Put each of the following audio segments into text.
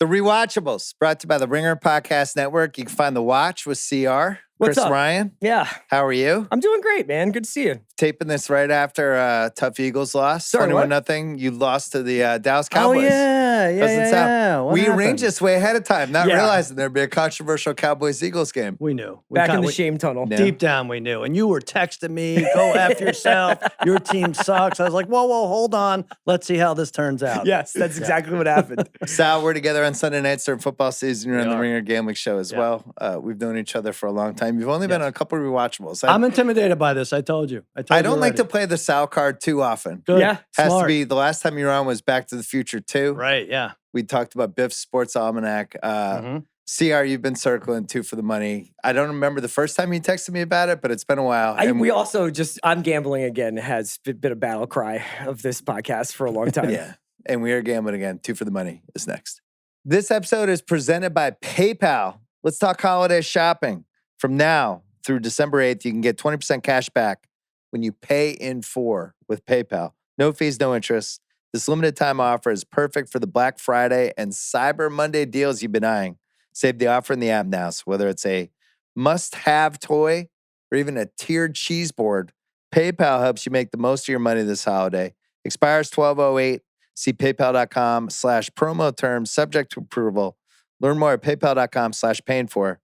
The Rewatchables, brought to you by the Ringer Podcast Network. You can find The Watch with CR. What's Chris up? Ryan. Yeah. How are you? I'm doing great, man. Good to see you. Taping this right after a tough Eagles loss. Sorry, 21-0. You lost to the Dallas Cowboys. Oh, yeah. Cousin Sal. What We happened? arranged this way ahead of time, not Yeah. realizing there'd be a controversial Cowboys-Eagles game. We knew. Back in the shame tunnel. Yeah. Deep down, we knew. And you were texting me, go F yourself. Your team sucks. I was like, whoa, hold on. Let's see how this turns out. Yes, that's exactly what happened. Sal, we're together on Sunday nights during football season. You're on We the are. Ringer Gambling Show as Yeah. well. We've known each other for a long time. You've only been on a couple of Rewatchables. I'm intimidated by this. I told you. I don't you like to already. play the Sal card too often. Good. Yeah. Has Smart. to be, the last time you were on was Back to the Future 2. Right, yeah. We talked about Biff's Sports Almanac. Mhm. CR, you've been circling 2 for the money. I don't remember the first time you texted me about it, but it's been a while. We also I'm gambling again has been a battle cry of this podcast for a long time. Yeah, and we are gambling again. 2 for the money is next. This episode is presented by PayPal. Let's talk holiday shopping. From now through December 8th, you can get 20% cash back when you pay in full with PayPal. No fees, no interest. This limited time offer is perfect for the Black Friday and Cyber Monday deals you've been eyeing. Save the offer in the app now. So whether it's a must-have toy or even a tiered cheese board, PayPal helps you make the most of your money this holiday. Expires 12/08. See paypal.com/promo terms subject to approval. Learn more at paypal.com/paying4.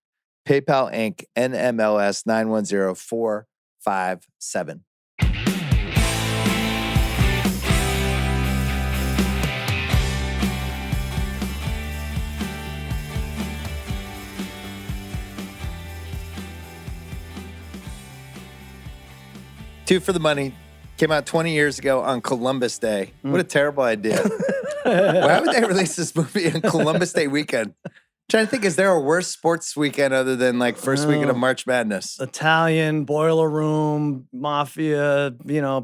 PayPal Inc. NMLS 910457. Two for the money. Came out 20 years ago on Columbus Day. What a terrible idea. Why would they release this movie on Columbus Day weekend? Trying to think, is there a worse sports weekend other than like first weekend of March Madness? Italian, boiler room, mafia,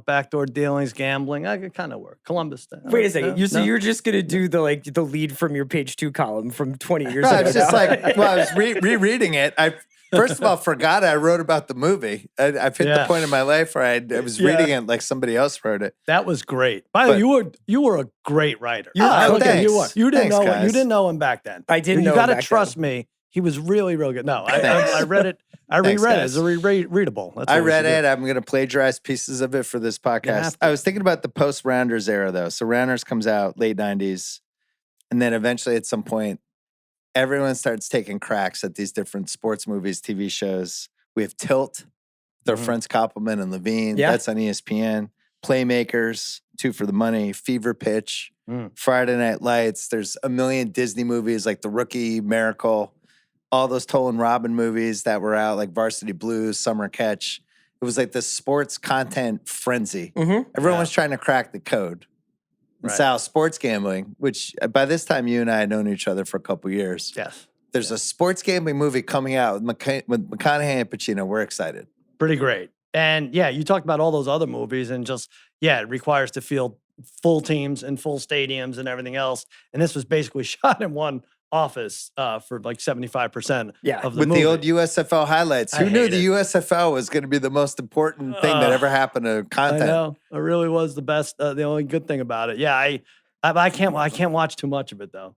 backdoor dealings, gambling. I could kind of work. Columbus Day. Wait a second. No? You're just gonna do the lead from your page 2 column from 20 years No, ago. it's just now. like, well, I was rereading it. I first of all forgot I wrote about the movie. I've hit the Yeah. point in my life where I was reading it like somebody else wrote it. That was great. By the way, you were a great writer. thanks. You didn't Thanks, know guys. you didn't know him back then. I didn't know You him got to back trust then. me. He was really, really good. No, Thanks. I read it. I Thanks, reread it. guys. It's readable. That's I what we read should it. do. I'm going to plagiarize pieces of it for this have podcast. to. I was thinking about the post-Rounders era, though. So Rounders comes out late 90s. And then eventually at some point, everyone starts taking cracks at these different sports movies, TV shows. We have Tilt, their friends Koppelman and Levine. Yeah. That's on ESPN. Playmakers, 2 for the money. Fever Pitch, Friday Night Lights. There's a million Disney movies like The Rookie, Miracle, all those Toll and Robin movies that were out, like Varsity Blues, Summer Catch. It was like this sports content frenzy. Everyone was trying to crack the code. And Right. Sal, sports gambling, which by this time you and I had known each other for a couple years. Yes. There's a sports gambling movie coming out with McConaughey and Pacino. We're excited. Pretty great. And yeah, you talked about all those other movies and just, it requires to field full teams and full stadiums and everything else. And this was basically shot in one office for like 75% of the With movie. the old USFL highlights. I Who knew hate the it. USFL was going to be the most important thing that ever happened to I content? know. It really was the best, the only good thing about it. Yeah, I can't watch too much of it though.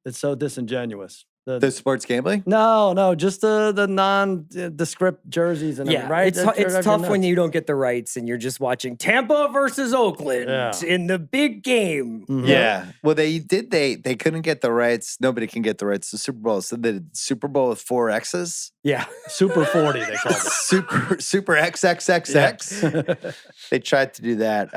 It's so disingenuous. The sports gambling? No, just the nondescript jerseys and everything, right? It's tough when you don't get the rights and you're just watching Tampa versus Oakland in the big game. Yeah. Well, they couldn't get the rights. Nobody can get the rights to Super Bowl. So they did Super Bowl with 4 X's. Yeah. Super 40, they called it. Super XXXX. They tried to do that.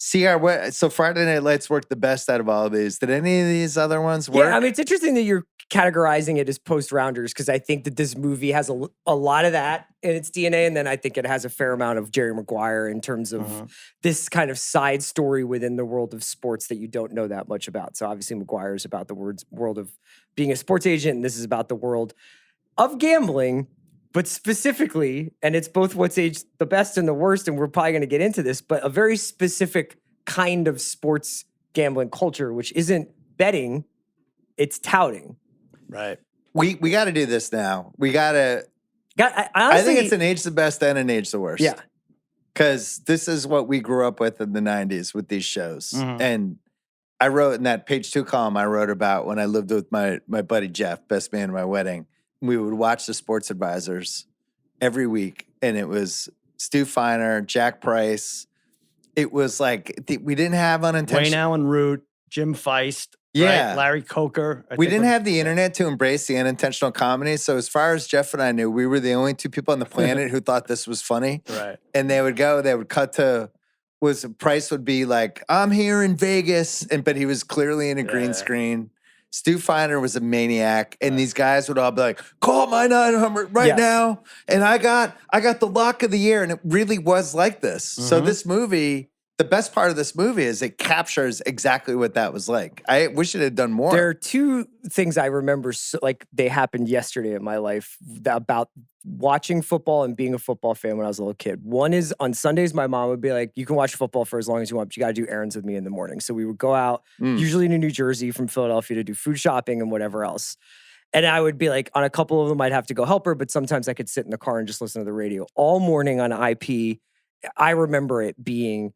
CR, so Friday Night Lights worked the best out of all of these. Did any of these other ones work? Yeah, I mean, it's interesting that you're categorizing it as post-rounders because I think that this movie has a lot of that in its DNA, and then I think it has a fair amount of Jerry Maguire in terms of this kind of side story within the world of sports that you don't know that much about. So obviously Maguire is about the world of being a sports agent, and this is about the world of gambling, but specifically, and it's both what's aged the best and the worst, and we're probably going to get into this, but a very specific kind of sports gambling culture, which isn't betting, it's touting. Right. We got to do this now. We got to. I I think it's an age the best and an age the worst. Yeah. Because this is what we grew up with in the 90s with these shows. And I wrote in that page 2 column, I wrote about when I lived with my buddy Jeff, best man at my wedding. We would watch the Sports Advisors every week, and it was Stu Feiner, Jack Price. It was like we didn't have unintentional. Wayne Allen Root, Jim Feist, Yeah. right? Larry Coker. We didn't have the internet to embrace the unintentional comedy. So as far as Jeff and I knew, we were the only 2 people on the planet who thought this was funny. Right. And they would cut to, Price would be like, I'm here in Vegas. But he was clearly in a green screen. Stu Feiner was a maniac. And these guys would all be like, call my 900 right now. And I got the lock of the year. And it really was like this. So this movie, the best part of this movie is it captures exactly what that was like. I wish it had done more. There are 2 things I remember, like they happened yesterday in my life about watching football and being a football fan when I was a little kid. One is on Sundays, my mom would be like, you can watch football for as long as you want, but you got to do errands with me in the morning. So we would go out, usually to New Jersey from Philadelphia, to do food shopping and whatever else. And I would be like, on a couple of them, I'd have to go help her, but sometimes I could sit in the car and just listen to the radio. All morning on IP, I remember it being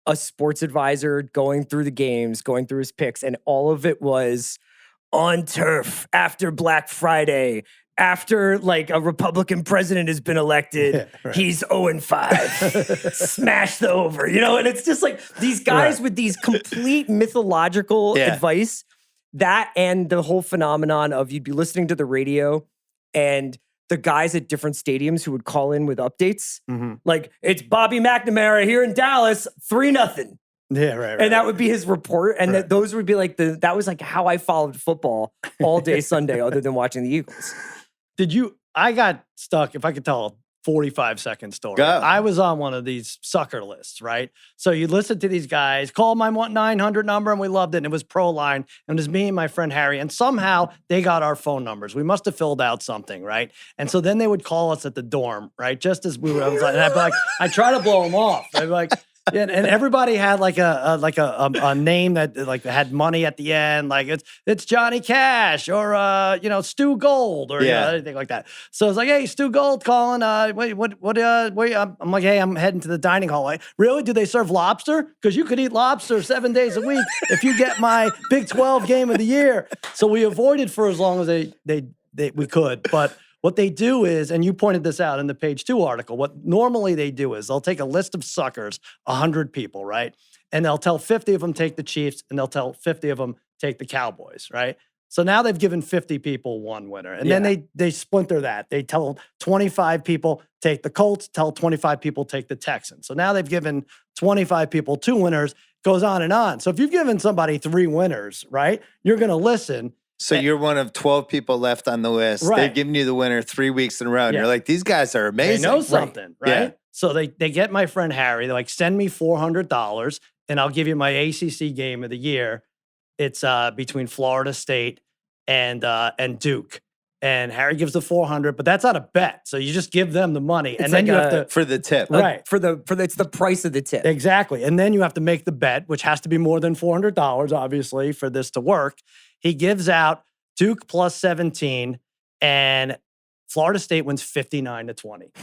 a sports advisor going through the games, going through his picks, and all of it was on turf after Black Friday, after like a Republican president has been elected, he's 0-5. Smash the over, you know? And it's just like these guys with these complete mythological advice, that and the whole phenomenon of you'd be listening to the radio and the guys at different stadiums who would call in with updates. Like, it's Bobby McNamara here in Dallas, 3-0. Yeah, right. And that would be his report. And those would be like that was like how I followed football all day Sunday, other than watching the Eagles. I got stuck, if I could tell a 45-second story. Go. I was on one of these sucker lists, right? So you listen to these guys, call my 900 number, and we loved it. And it was Proline. And it was me and my friend Harry. And somehow they got our phone numbers. We must have filled out something, right? And so then they would call us at the dorm, right? Just as we were, I was like, and I'd be like, I try to blow them off. I'd be like, yeah, and everybody had like a name that like had money at the end, like it's Johnny Cash or Stu Gold or anything like that. So it's like, hey, Stu Gold calling. Wait, I'm like, hey, I'm heading to the dining hall. Like, really? Do they serve lobster? Because you could eat lobster 7 days a week if you get my Big 12 game of the year. So we avoided for as long as we could, but. What they do is, and you pointed this out in the page 2 article, what normally they do is they'll take a list of suckers, 100 people, right? And they'll tell 50 of them take the Chiefs, and they'll tell 50 of them take the Cowboys, right? So now they've given 50 people one winner. And then they splinter that. They tell 25 people take the Colts, tell 25 people take the Texans. So now they've given 25 people 2 winners, goes on and on. So if you've given somebody 3 winners, right, you're going to listen. So you're one of 12 people left on the list. Right. They've given you the winner 3 weeks in a row. And you're like, these guys are amazing. They know something, right? Yeah. So they get my friend Harry. They're like, send me $400 and I'll give you my ACC game of the year. It's between Florida State and Duke. And Harry gives the 400, but that's not a bet. So you just give them the money, It's and then like you have to for the tip, right? It's the price of the tip. Exactly, and then you have to make the bet, which has to be more than $400, obviously, for this to work. He gives out Duke plus 17, and Florida State wins 59-20.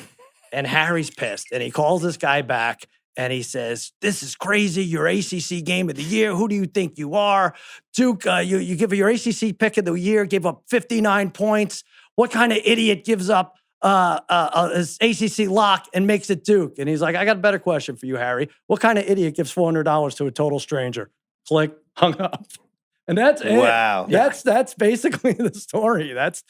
And Harry's pissed, and he calls this guy back, and he says, "This is crazy. Your ACC game of the year. Who do you think you are? Duke, you give your ACC pick of the year, gave up 59 points. What kind of idiot gives up his ACC lock and makes it Duke?" And he's like, "I got a better question for you, Harry. What kind of idiot gives $400 to a total stranger?" Click, hung up. And that's it. Wow. That's basically the story. That's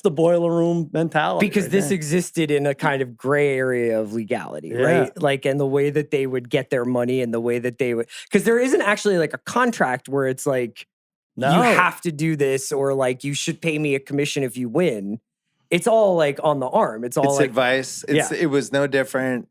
the boiler room mentality. Because this existed in a kind of gray area of legality, right? Like, and the way that they would get their money and the way that they would, because there isn't actually like a contract where it's like, you have to do this or like you should pay me a commission if you win. It's all like on the arm. It's all it's like advice. It was no different.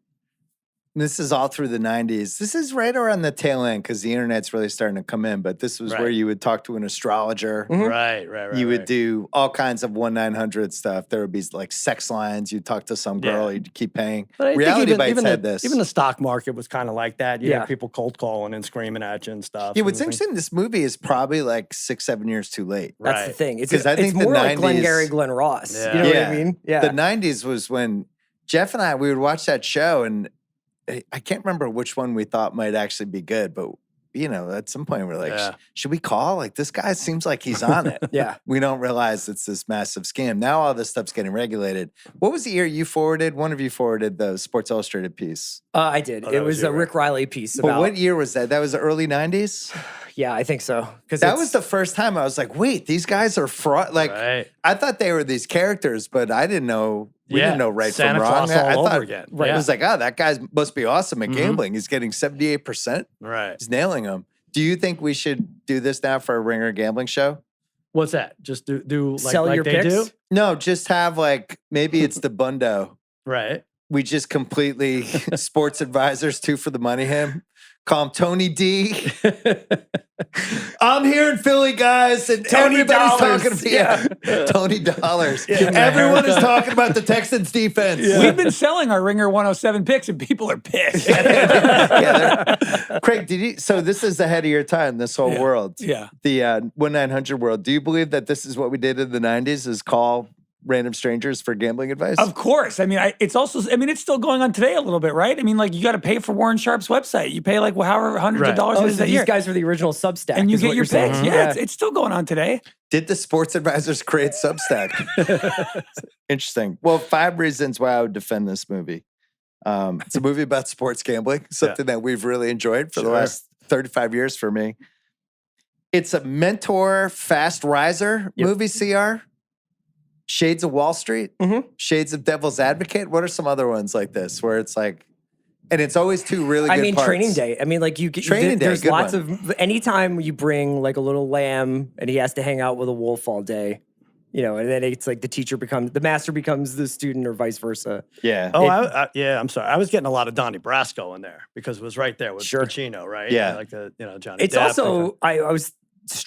This is all through the 90s. This is right around the tail end because the internet's really starting to come in. But this was where you would talk to an astrologer. Mm-hmm. Right. You would do all kinds of 1-900 stuff. There would be like sex lines. You'd talk to some girl. You'd keep paying. But Reality Bites had this. Even the stock market was kind of like that. You have people cold calling and screaming at you and stuff. Yeah, what's interesting, this movie is probably like 6-7 years too late. That's the thing. It's I think more the like 90s, Glengarry Glen Ross. You know what I mean? Yeah. The 90s was when Jeff and I, we would watch that show and I can't remember which one we thought might actually be good, but at some point we're like, Yeah. should we call? Like, this guy seems like he's on it. Yeah. We don't realize it's this massive scam. Now all this stuff's getting regulated. What was the year you forwarded? One of you forwarded the Sports Illustrated piece. I did. Oh, It that was was a you, Rick Riley piece But about. what year was that? That was the early 90s? Yeah, I think so. Because That was the first time I was like, wait, these guys are fraud. Like, Right. I thought they were these characters, but I didn't know. We Yeah, didn't know right Santa from wrong. Claus all I over thought, again. Right. Yeah. It was like, oh, that guy must be awesome at Mhm. gambling. He's getting 78%. Right. He's nailing them. Do you think we should do this now for a Ringer gambling show? What's that? Just do like, sell like your they picks. do? No, just have like, maybe it's the Bundo. Right. We just completely sports advisors, 2 for the money him. Call him Tony D. I'm here in Philly, guys, and Tony everybody's Dollars. talking about Tony Dollars. Give him a Everyone is haircut. talking about the Texans defense. We've been selling our Ringer 107 picks and people are pissed. Craig, did you? So this is ahead of your time. This whole Yeah. world, Yeah. the 1-900 world. Do you believe that this is what we did in the '90s? Is call random strangers for gambling advice? Of course. I mean, it's still going on today a little bit, right? I mean, like you got to pay for Warren Sharp's website. You pay like however hundreds Right. of dollars Oh, it is so a these year. guys were the original Substack. And you is get what your you're saying. picks. Yeah, it's still going on today. Did the sports advisors create Substack? Interesting. Well, 5 reasons why I would defend this movie. It's a movie about sports gambling, something that we've really enjoyed for the Sure. last 35 years for me. It's a mentor, fast riser movie, CR. Shades of Wall Street, Shades of Devil's Advocate. What are some other ones like this where it's like, and it's always 2 really good I mean, parts. Training Day. I mean, like you get Training Day, there's good lots one. of anytime you bring like a little lamb and he has to hang out with a wolf all day, and then it's like the master becomes the student or vice versa. Yeah. Oh, yeah. I'm sorry. I was getting a lot of Donnie Brasco in there because it was right there with Sure. Pacino, right? Yeah. Like the Johnny. It's Depp, also I was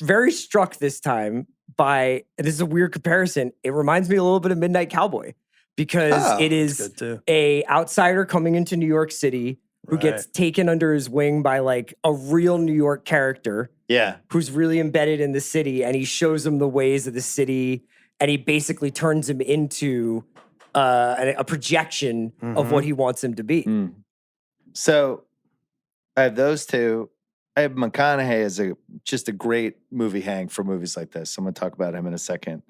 very struck this time by, and this is a weird comparison. It reminds me a little bit of Midnight Cowboy because Oh, it That's is good too. a outsider coming into New York City who gets taken under his wing by like a real New York character Yeah. who's really embedded in the city, and he shows him the ways of the city, and he basically turns him into a projection of what he wants him to be. Mm. So I have those 2. I have McConaughey as just a great movie hang for movies like this. I'm going to talk about him in a second.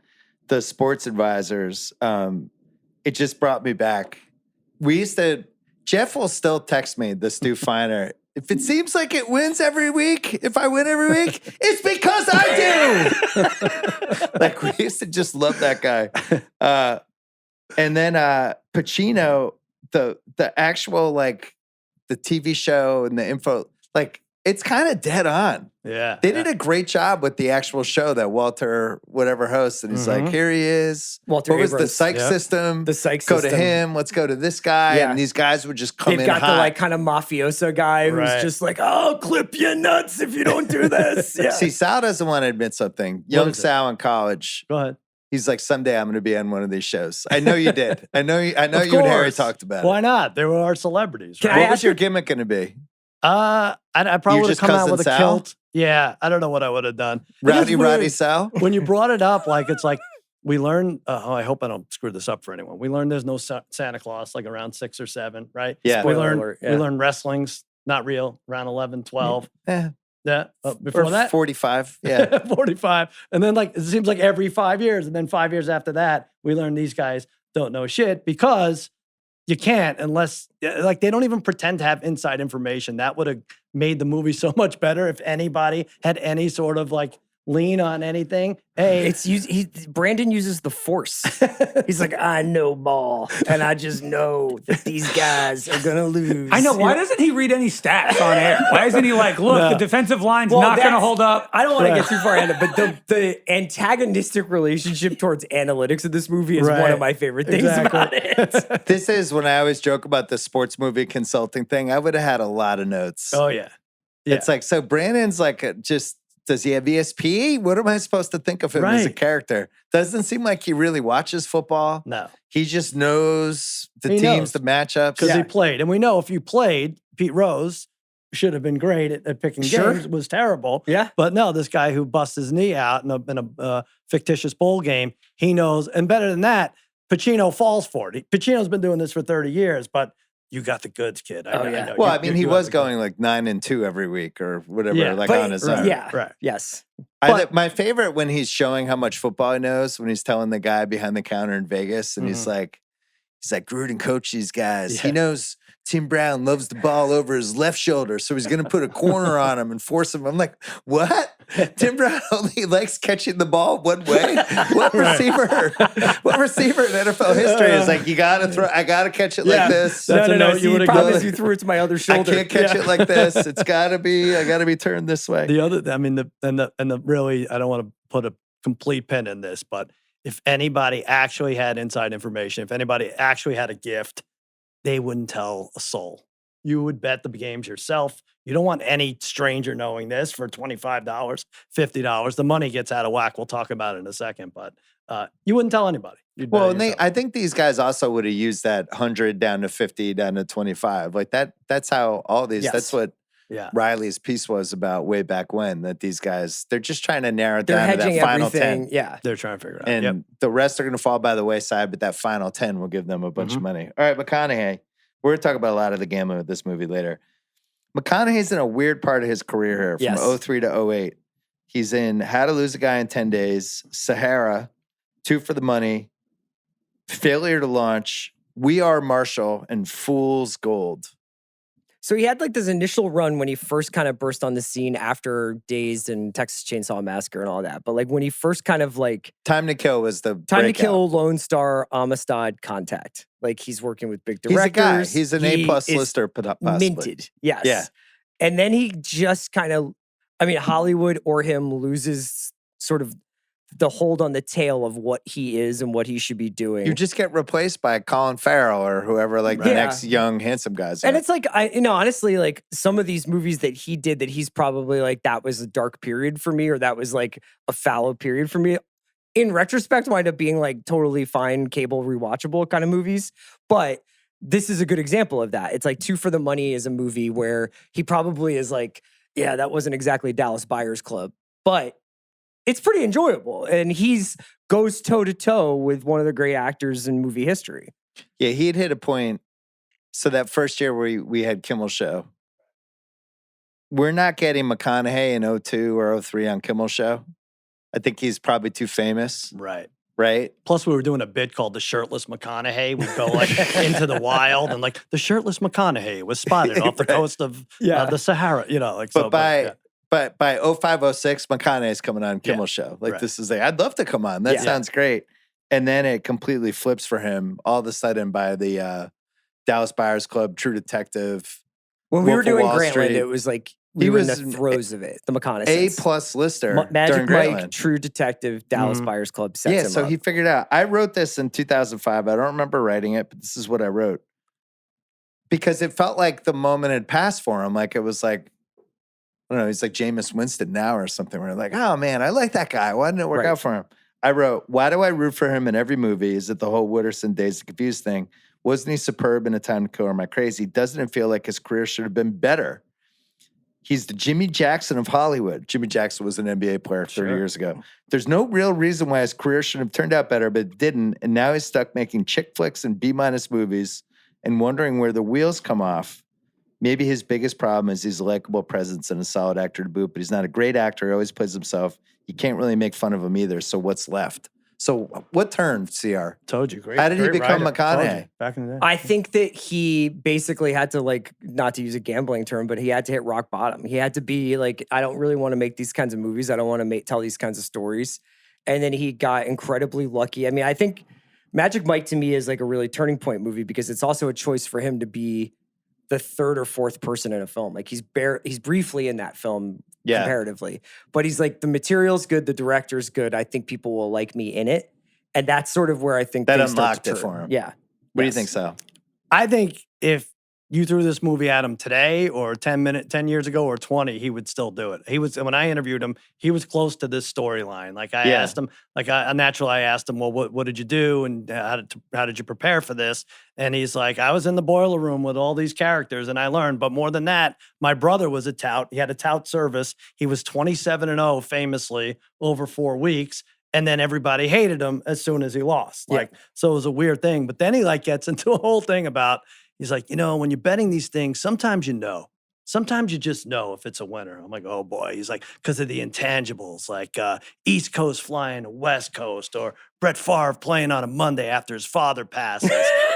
The sports advisors, it just brought me back. Jeff will still text me, the Stu Finer. If it seems like it wins every week, if I win every week, it's because I do. Like, we used to just love that guy. And then Pacino, the actual, like, the TV show and the info, like, it's kind of dead on. Yeah. They did a great job with the actual show that Walter whatever hosts, and he's like, here he is. Walter what was the Abrams. psych Yep. system? The psych Go system. to him. Let's go to this guy. Yeah. And these guys would just come They've in got hot. the like kind of mafioso guy who's Right. just like, "I'll clip you nuts if you don't do this." Yeah. See, Sal doesn't want to admit something. Young is it? Sal in college. Go ahead. He's like, someday I'm going to be on one of these shows. I know you did. I know you Of and Harry course. talked about Why it. not? They were our celebrities. Can Right? I What was ask your you- gimmick going to be? I probably You would have just come out Cousin with a Sal? kilt. Yeah, I don't know what I would have done. It is Roddy weird. Sal? When you brought it up, like it's like we learned. I hope I don't screw this up for anyone. We learned there's no Santa Claus like around 6 or 7, right? Yeah. We Spoiler learned alert, we yeah. learned wrestling's not real around 11, 12. Eh, Yeah, before or that 45. Yeah. 45, and then like it seems like every 5 years, and then 5 years after that, we learn these guys don't know shit because you can't unless like they don't even pretend to have inside information. That would have made the movie so much better if anybody had any sort of like lean on anything. Hey, Brandon uses the force. He's like, I know ball, and I just know that these guys are gonna lose. I know. Why doesn't he read any stats on air? Why isn't he like, look, No. the defensive line's Well, not going to that's- hold up? I don't want to Right. get too far into it, but the antagonistic relationship towards analytics of this movie is one Right. of my favorite things Exactly. about it. This is when I always joke about the sports movie consulting thing. I would have had a lot of notes. oh yeah, It's like, so Brandon's like, does he have ESP? What am I supposed to think of him as a Right. character? Doesn't seem like he really watches football. no, He just knows the He teams, knows. the matchups. because he played, and we know if you played, Pete Rose should have been great at picking Sure. games. Was terrible. Yeah. But no, this guy who busts his knee out in a fictitious bowl game, he knows. And better than that, Pacino falls for it. Pacino's been doing this for 30 years, but you got the goods, kid. Oh, yeah. know. Well, You- I mean, you he have was the goods." going like 9-2 every week or whatever, Yeah. like But- on his right. own. Yeah. Right. Yes. My favorite when he's showing how much football he knows, when he's telling the guy behind the counter in Vegas, and he's like, Gruden coach these guys. He Yeah. knows Tim Brown loves the ball over his left shoulder, so he's going to put a corner on him and force him. I'm like, what? Tim Brown only likes catching the ball one way? What receiver? What receiver in NFL history is like, you got to throw, I got to catch it like this. That's a note you See, would've problem given. is you threw it to my other I shoulder. can't catch it like this. It's got to be, I got to be turned this way. The other, I mean, the really, I don't want to put a complete pin in this, but if anybody actually had inside information, if anybody actually had a gift, they wouldn't tell a soul. You would bet the games yourself. You don't want any stranger knowing this for $25, $50. The money gets out of whack. We'll talk about it in a second, but you wouldn't tell anybody. You'd bet Well, it and yourself. I think these guys also would have used that 100 down to 50 down to 25. Like that's how all these, Yes. that's what yeah. Riley's piece was about way back when, that these guys, they're just trying to narrow it They're down to hedging that final everything. 10. Yeah. They're trying to figure it out. And Yep. the rest are going to fall by the wayside, but that final 10 will give them a bunch of Mm-hmm. money. All right, McConaughey. We're going to talk about a lot of the gambling with this movie later. McConaughey's in a weird part of his career here from Yes. 03 to 08. He's in How to Lose a Guy in 10 Days, Sahara, Two for the Money, Failure to Launch, We Are Marshall, and Fool's Gold. So he had like this initial run when he first kind of burst on the scene after Dazed and Texas Chainsaw Massacre and all that. But like when he first kind of like Time to Kill was the Time breakout. to Kill, Lone Star, Amistad, Contact. Like he's working with big He's a guy. directors. He's an He A-plus is lister, possibly. minted. Yes. Yeah. And then he just kind of, I mean, Hollywood or him loses sort of the hold on the tail of what he is and what he should be doing. You just get replaced by Colin Farrell or whoever, like the Yeah. next young, handsome guys. And are. it's like, honestly, like some of these movies that he did that he's probably like, that was a dark period for me, or that was like a fallow period for me. In retrospect, wind up being like totally fine cable rewatchable kind of movies. But this is a good example of that. It's like Two for the Money is a movie where he probably is like, yeah, that wasn't exactly Dallas Buyers Club, but it's pretty enjoyable. And he's goes toe to toe with one of the great actors in movie history. Yeah, he had hit a point. So that first year we had Kimmel Show, we're not getting McConaughey in 02 or 03 on Kimmel Show. I think he's probably too famous, Right. right? Plus, we were doing a bit called the Shirtless McConaughey. We'd go like into the wild, and like the Shirtless McConaughey was spotted off the Right. coast of Yeah. the Sahara. You know, like But so. by 05, 06, McConaughey's coming on Kimmel Show. Like right. this is I'd love to come on. That Yeah. sounds great. And then it completely flips for him all of a sudden by the Dallas Buyers Club, True Detective. When we Wolf were of doing Wall Grantland, Street. it was like we He were in was the an throes of it. The A McConaissance. plus lister Magic during Mike, Grantland. True Detective, Dallas Mhm. Buyers Club sets Yeah, him so up. he figured out. I wrote this in 2005. I don't remember writing it, but this is what I wrote. Because it felt like the moment had passed for him. Like it was like, I don't know, he's like Jameis Winston now or something. We're like, oh man, I like that guy. Why didn't it work Right. out for him? I wrote, why do I root for him in every movie? Is it the whole Wooderson Days of Confused thing? Wasn't he superb in A Time to Kill or Am I Crazy? Doesn't it feel like his career should have been better? He's the Jimmy Jackson of Hollywood. Jimmy Jackson was an NBA player 30 Sure. years ago. There's no real reason why his career should have turned out better, but it didn't. And now he's stuck making chick flicks and B-minus movies and wondering where the wheels come off. Maybe his biggest problem is he's a likable presence and a solid actor to boot, but he's not a great actor. He always plays himself. You can't really make fun of him either. So what's left? So what turned, CR? Told you, great. How did he great become writer. Told you, McConaughey? back in the day? I think that he basically had to, like, not to use a gambling term, but he had to hit rock bottom. He had to be like, I don't really want to make these kinds of movies. I don't want to tell these kinds of stories. And then he got incredibly lucky. I mean, I think Magic Mike to me is like a really turning point movie because it's also a choice for him to be the third or fourth person in a film. Like he's briefly in that film comparatively, but he's like, the material's good, the director's good. I think people will like me in it. And that's sort of where I think That things start unlocked to it turn. for him. Yeah. What do you think, Sal? I think if you threw this movie at him today or 10 years ago or 20, he would still do it. He was, when I interviewed him, he was close to this storyline. Like I asked him, like naturally I asked him, well, what did you do? And how did you prepare for this? And he's like, I was in the boiler room with all these characters and I learned, but more than that, my brother was a tout. He had a tout service. He was 27-0 famously over 4 weeks. And then everybody hated him as soon as he lost. Like, so it was a weird thing. But then he like gets into a whole thing about, He's like, when you're betting these things, sometimes you know. Sometimes you just know if it's a winner. I'm like, oh boy. He's like, because of the intangibles, like East Coast flying to West Coast, or Brett Favre playing on a Monday after his father passes,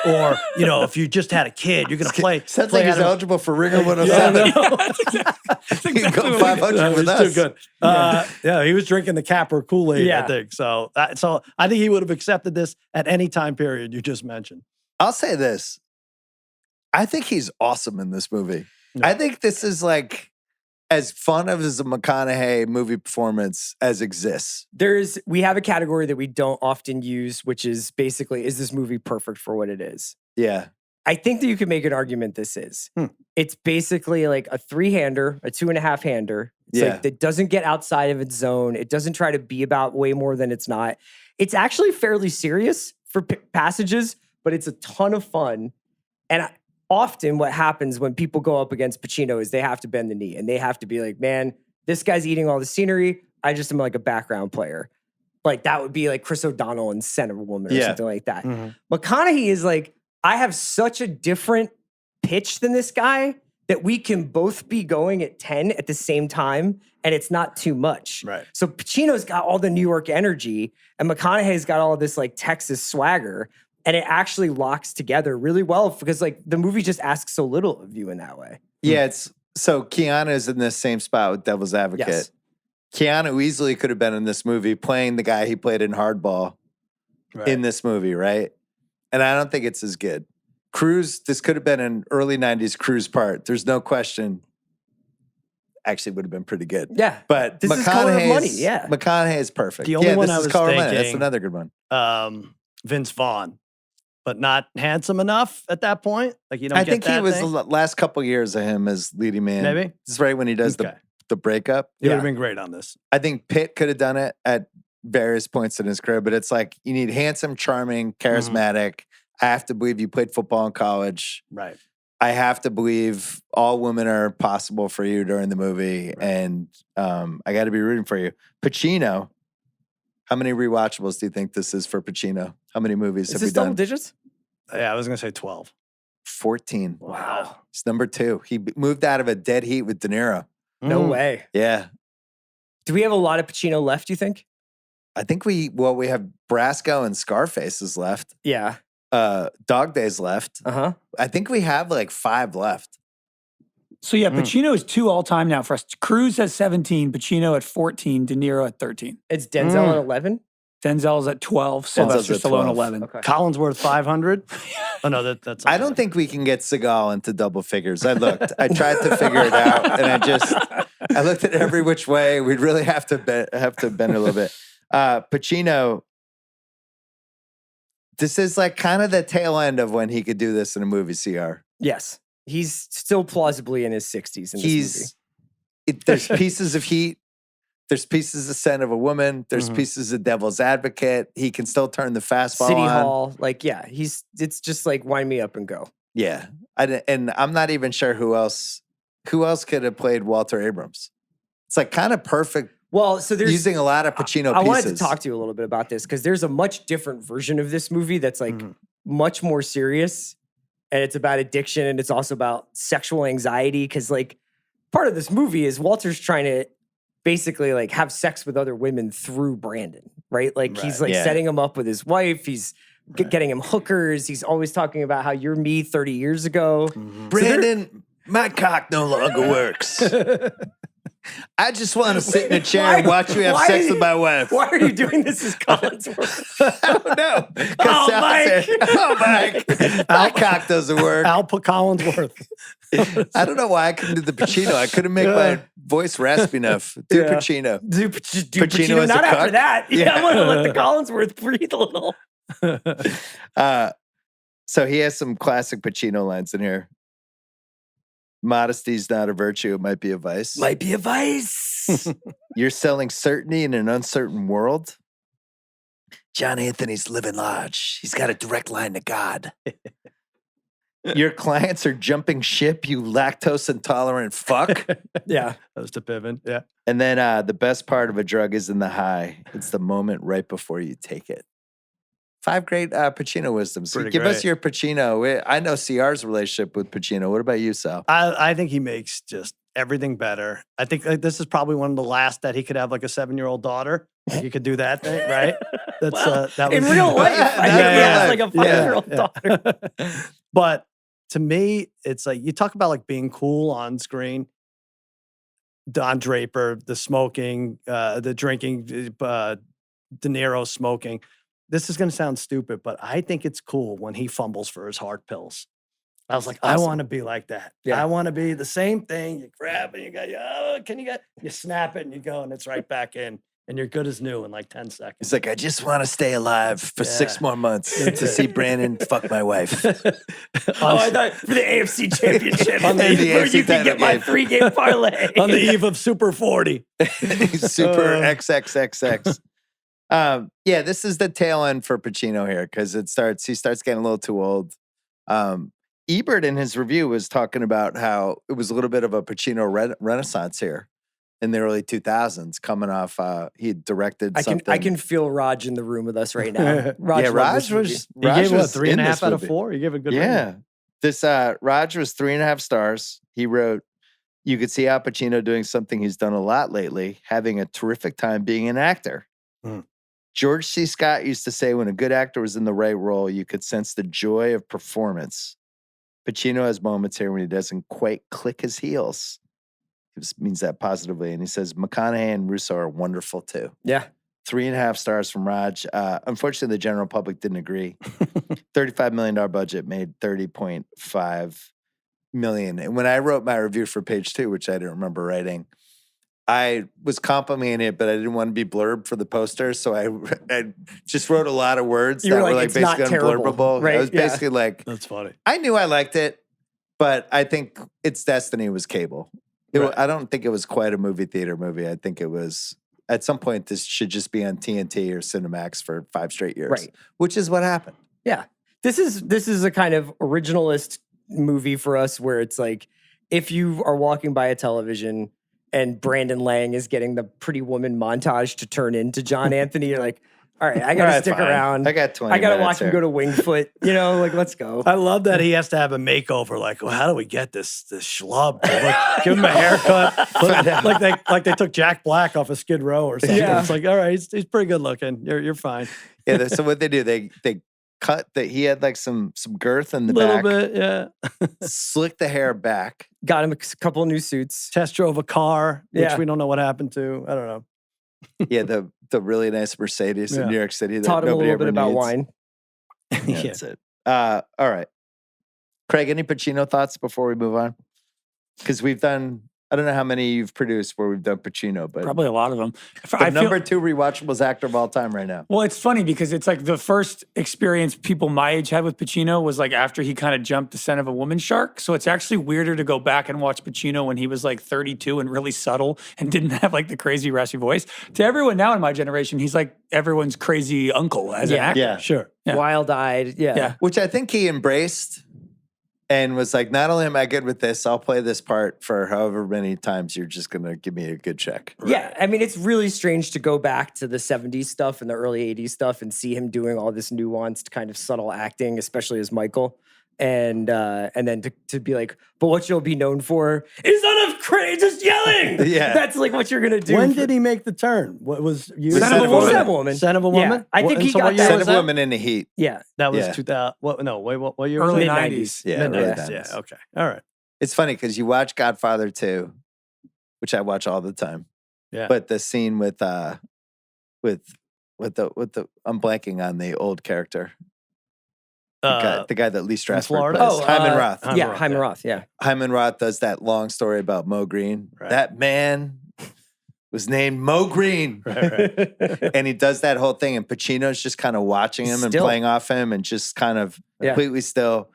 or if you just had a kid, you're gonna play. Sounds play like he's out of- eligible for Ringer 107. He can go 500 with he's us. too good. Yeah, he was drinking the Capper Kool-Aid, Yeah. I think. So I think he would have accepted this at any time period you just mentioned. I'll say this. I think he's awesome in this movie. No. I think this is like as fun of as a McConaughey movie performance as exists. We have a category that we don't often use, which is basically, is this movie perfect for what it is? Yeah. I think that you could make an argument this is. It's basically like a 3-hander, a 2.5-hander. It's Yeah. like that doesn't get outside of its zone. It doesn't try to be about way more than it's not. It's actually fairly serious for passages, but it's a ton of fun. And often what happens when people go up against Pacino is they have to bend the knee and they have to be like, man, this guy's eating all the scenery. I just am like a background player. Like that would be like Chris O'Donnell in Scent of a Woman or something like that. McConaughey is like, I have such a different pitch than this guy that we can both be going at 10 at the same time and it's not too much. Right. So Pacino's got all the New York energy and McConaughey's got all this like Texas swagger. And it actually locks together really well because like the movie just asks so little of you in that way. Yeah, it's so Keanu's in this same spot with Devil's Advocate. Yes. Keanu easily could have been in this movie playing the guy he played in Hardball in this movie, right? And I don't think it's as good. Cruise, this could have been an early 90s Cruise part. There's no question. Actually would have been pretty good. Yeah. But This is Color of Money, McConaughey's yeah. McConaughey is perfect. The only one this I is was Color of Money. That's thinking- another good one. Vince Vaughn, but not handsome enough at that point. Like you don't. I get think he that was thing? the last couple years of him as leading man. Maybe. This is right when he does Okay. the breakup. He would have been great on this. I think Pitt could have done it at various points in his career, but it's like you need handsome, charming, charismatic. I have to believe you played football in college. Right. I have to believe all women are possible for you during the movie, and I got to be rooting for you. Pacino. How many rewatchables do you think this is for Pacino? How many movies Is have this we done? double digits? Yeah, I was gonna say 12. 14. Wow. He's number 2. He moved out of a dead heat with De Niro. No way. Yeah. Do we have a lot of Pacino left, you think? I think we have Brasco and Scarface is left. Yeah. Dog Days left. Uh-huh. I think we have like 5 left. So yeah, Pacino is 2 all time now for us. Cruz has 17, Pacino at 14, De Niro at 13. It's Denzel at 11? Denzel's at 12, Sylvester at Stallone 12. 11. Okay. Collinsworth 500. Oh no, that's. I don't think we can get Seagal into double figures. I looked. I tried to figure it out, and I looked at every which way. We'd really have to bend a little bit. Pacino. This is like kind of the tail end of when he could do this in a movie. CR. Yes. He's still plausibly in his 60s in this movie. There's pieces of Heat. There's pieces of Scent of a Woman. There's pieces of Devil's Advocate. He can still turn the fastball City on. Hall. Like, yeah, it's just like wind me up and go. Yeah. And I'm not even sure who else could have played Walter Abrams. It's like kind of perfect. Well, so there's Using a lot of Pacino I pieces. wanted to talk to you a little bit about this because there's a much different version of this movie that's like much more serious. And it's about addiction and it's also about sexual anxiety. Cause like part of this movie is Walter's trying to basically like have sex with other women through Brandon, right? Like he's like setting him up with his wife. He's getting him hookers. He's always talking about how you're me 30 years ago. Brandon, my cock no longer works. I just want to sit in a chair and watch you have sex with my wife. Why are you doing this as Collinsworth? I don't know. Oh, Mike. Mike. My cock doesn't work. Al Collinsworth. I don't know why I couldn't do the Pacino. I couldn't make my voice raspy enough. Do Pacino. Do Pacino Pacino, as a not after cuck? that. Yeah, I want to let the Collinsworth breathe a little. So he has some classic Pacino lines in here. Modesty's not a virtue, it might be a vice. Might be a vice. You're selling certainty in an uncertain world. John Anthony's living large. He's got a direct line to God. Your clients are jumping ship, you lactose intolerant fuck. Yeah. That was to Piven. Yeah. And then the best part of a drug is in the high. It's the moment right before you take it. 5 great Pacino wisdoms. Pretty Give us great. your Pacino. I know CR's relationship with Pacino. What about you, Sal? I think he makes just everything better. I think this is probably one of the last that he could have like a 7-year-old daughter. Like he could do that thing, right? That's Well, that in was real life, I think he has like a 5-year-old daughter. But to me, it's like you talk about like being cool on screen. Don Draper, the smoking, the drinking, De Niro smoking. This is going to sound stupid, but I think it's cool when he fumbles for his heart pills. I was like, I want to be like that. Yeah. I want to be the same thing. You grab it, you go, you snap it and you go, and it's right back in. And you're good as new in like 10 seconds. He's like, I just want to stay alive for 6 more months to see Brandon fuck my wife. I thought for the AFC Championship, On the where AFC you can get my title 3-game parlay. On the eve of Super 40. Super XXXX. Yeah, this is the tail end for Pacino here because he starts getting a little too old. Ebert in his review was talking about how it was a little bit of a Pacino renaissance here in the early 2000s, coming off he had directed something. I can feel Raj in the room with us right now. Raj Yeah, loved Raj this movie. was You gave what, was 3.5 in this out of movie. 4? You gave a good Yeah. rating. This Raj was 3.5 stars. He wrote, you could see Al Pacino doing something he's done a lot lately, having a terrific time being an actor. Hmm. George C. Scott used to say when a good actor was in the right role, you could sense the joy of performance. Pacino has moments here when he doesn't quite click his heels. He means that positively. And he says, McConaughey and Russo are wonderful too. Yeah. 3.5 stars from Raj. Unfortunately, the general public didn't agree. $35 million budget made $30.5 million. And when I wrote my review for page 2, which I didn't remember writing, I was complimenting it, but I didn't want to be blurb for the poster. So I just wrote a lot of words You that were were like, like "It's not basically terrible," unblurbable. right? I was Yeah. basically like, That's funny. I knew I liked it, but I think its destiny was cable. Right. I don't think it was quite a movie theater movie. I think it was, at some point, this should just be on TNT or Cinemax for 5 straight years. Right. Which is what happened. Yeah. This is a kind of originalist movie for us where it's like, if you are walking by a television and Brandon Lang is getting the Pretty Woman montage to turn into John Anthony, you're like, all right, I got to All right, stick fine. around. I got 20 I got to minutes watch him here. go to Wingfoot. Like, let's go. I love that he has to have a makeover. Like, well, how do we get this schlub? Like, give him a haircut. like they took Jack Black off of Skid Row or something. Yeah. It's like, all right, he's pretty good looking. You're fine. Yeah. So what they do, they cut that. He had like some girth in the A little back, bit, yeah. slick the hair back. Got him a couple new suits. Test drove a car, which Yeah. we don't know what happened to. I don't know. Yeah, the really nice Mercedes in Yeah. New York City. That Taught him a nobody little bit ever about needs. wine. Yeah, Yeah. that's it. All right. Craig, any Pacino thoughts before we move on? Because we've done, I don't know how many you've produced where we've done Pacino, but Probably a lot of them. the number 2 rewatchables actor of all time right now. Well, it's funny because it's like the first experience people my age had with Pacino was like after he kind of jumped the scent of a woman shark. So it's actually weirder to go back and watch Pacino when he was like 32 and really subtle and didn't have like the crazy raspy voice. To everyone now in my generation, he's like everyone's crazy uncle as an Yeah. actor. Yeah. Sure. Yeah. Wild-eyed. Yeah. Yeah. Which I think he embraced and was like, not only am I good with this, I'll play this part for however many times you're just going to give me a good check. Yeah, I mean, it's really strange to go back to the 70s stuff and the early 80s stuff and see him doing all this nuanced kind of subtle acting, especially as Michael. And then to be like, but what you'll be known for is just yelling. Yeah. That's like what you're gonna do. When did he make the turn? What was you? Son of a woman. Son of a woman. Son of a Yeah, woman? I think he so got what that. year Son was of that? Woman in the Heat. Yeah. That was Yeah. 2000. What year was Early that? Mid-90s. 90s. Yeah, early Mid-90s, 90s. yeah, okay. All right. It's funny because you watch Godfather 2, which I watch all the time. Yeah. But the scene with the I'm blanking on the old character. The guy that Lee Strasberg Florida? plays. Oh, Hyman Roth. Hyman Yeah, Roth, Hyman yeah. Roth. Yeah. Hyman Roth does that long story about Mo Green. Right. That man was named Mo Green. Right. And he does that whole thing, and Pacino's just kind of watching him and Still. playing off him and just kind of Yeah. completely still.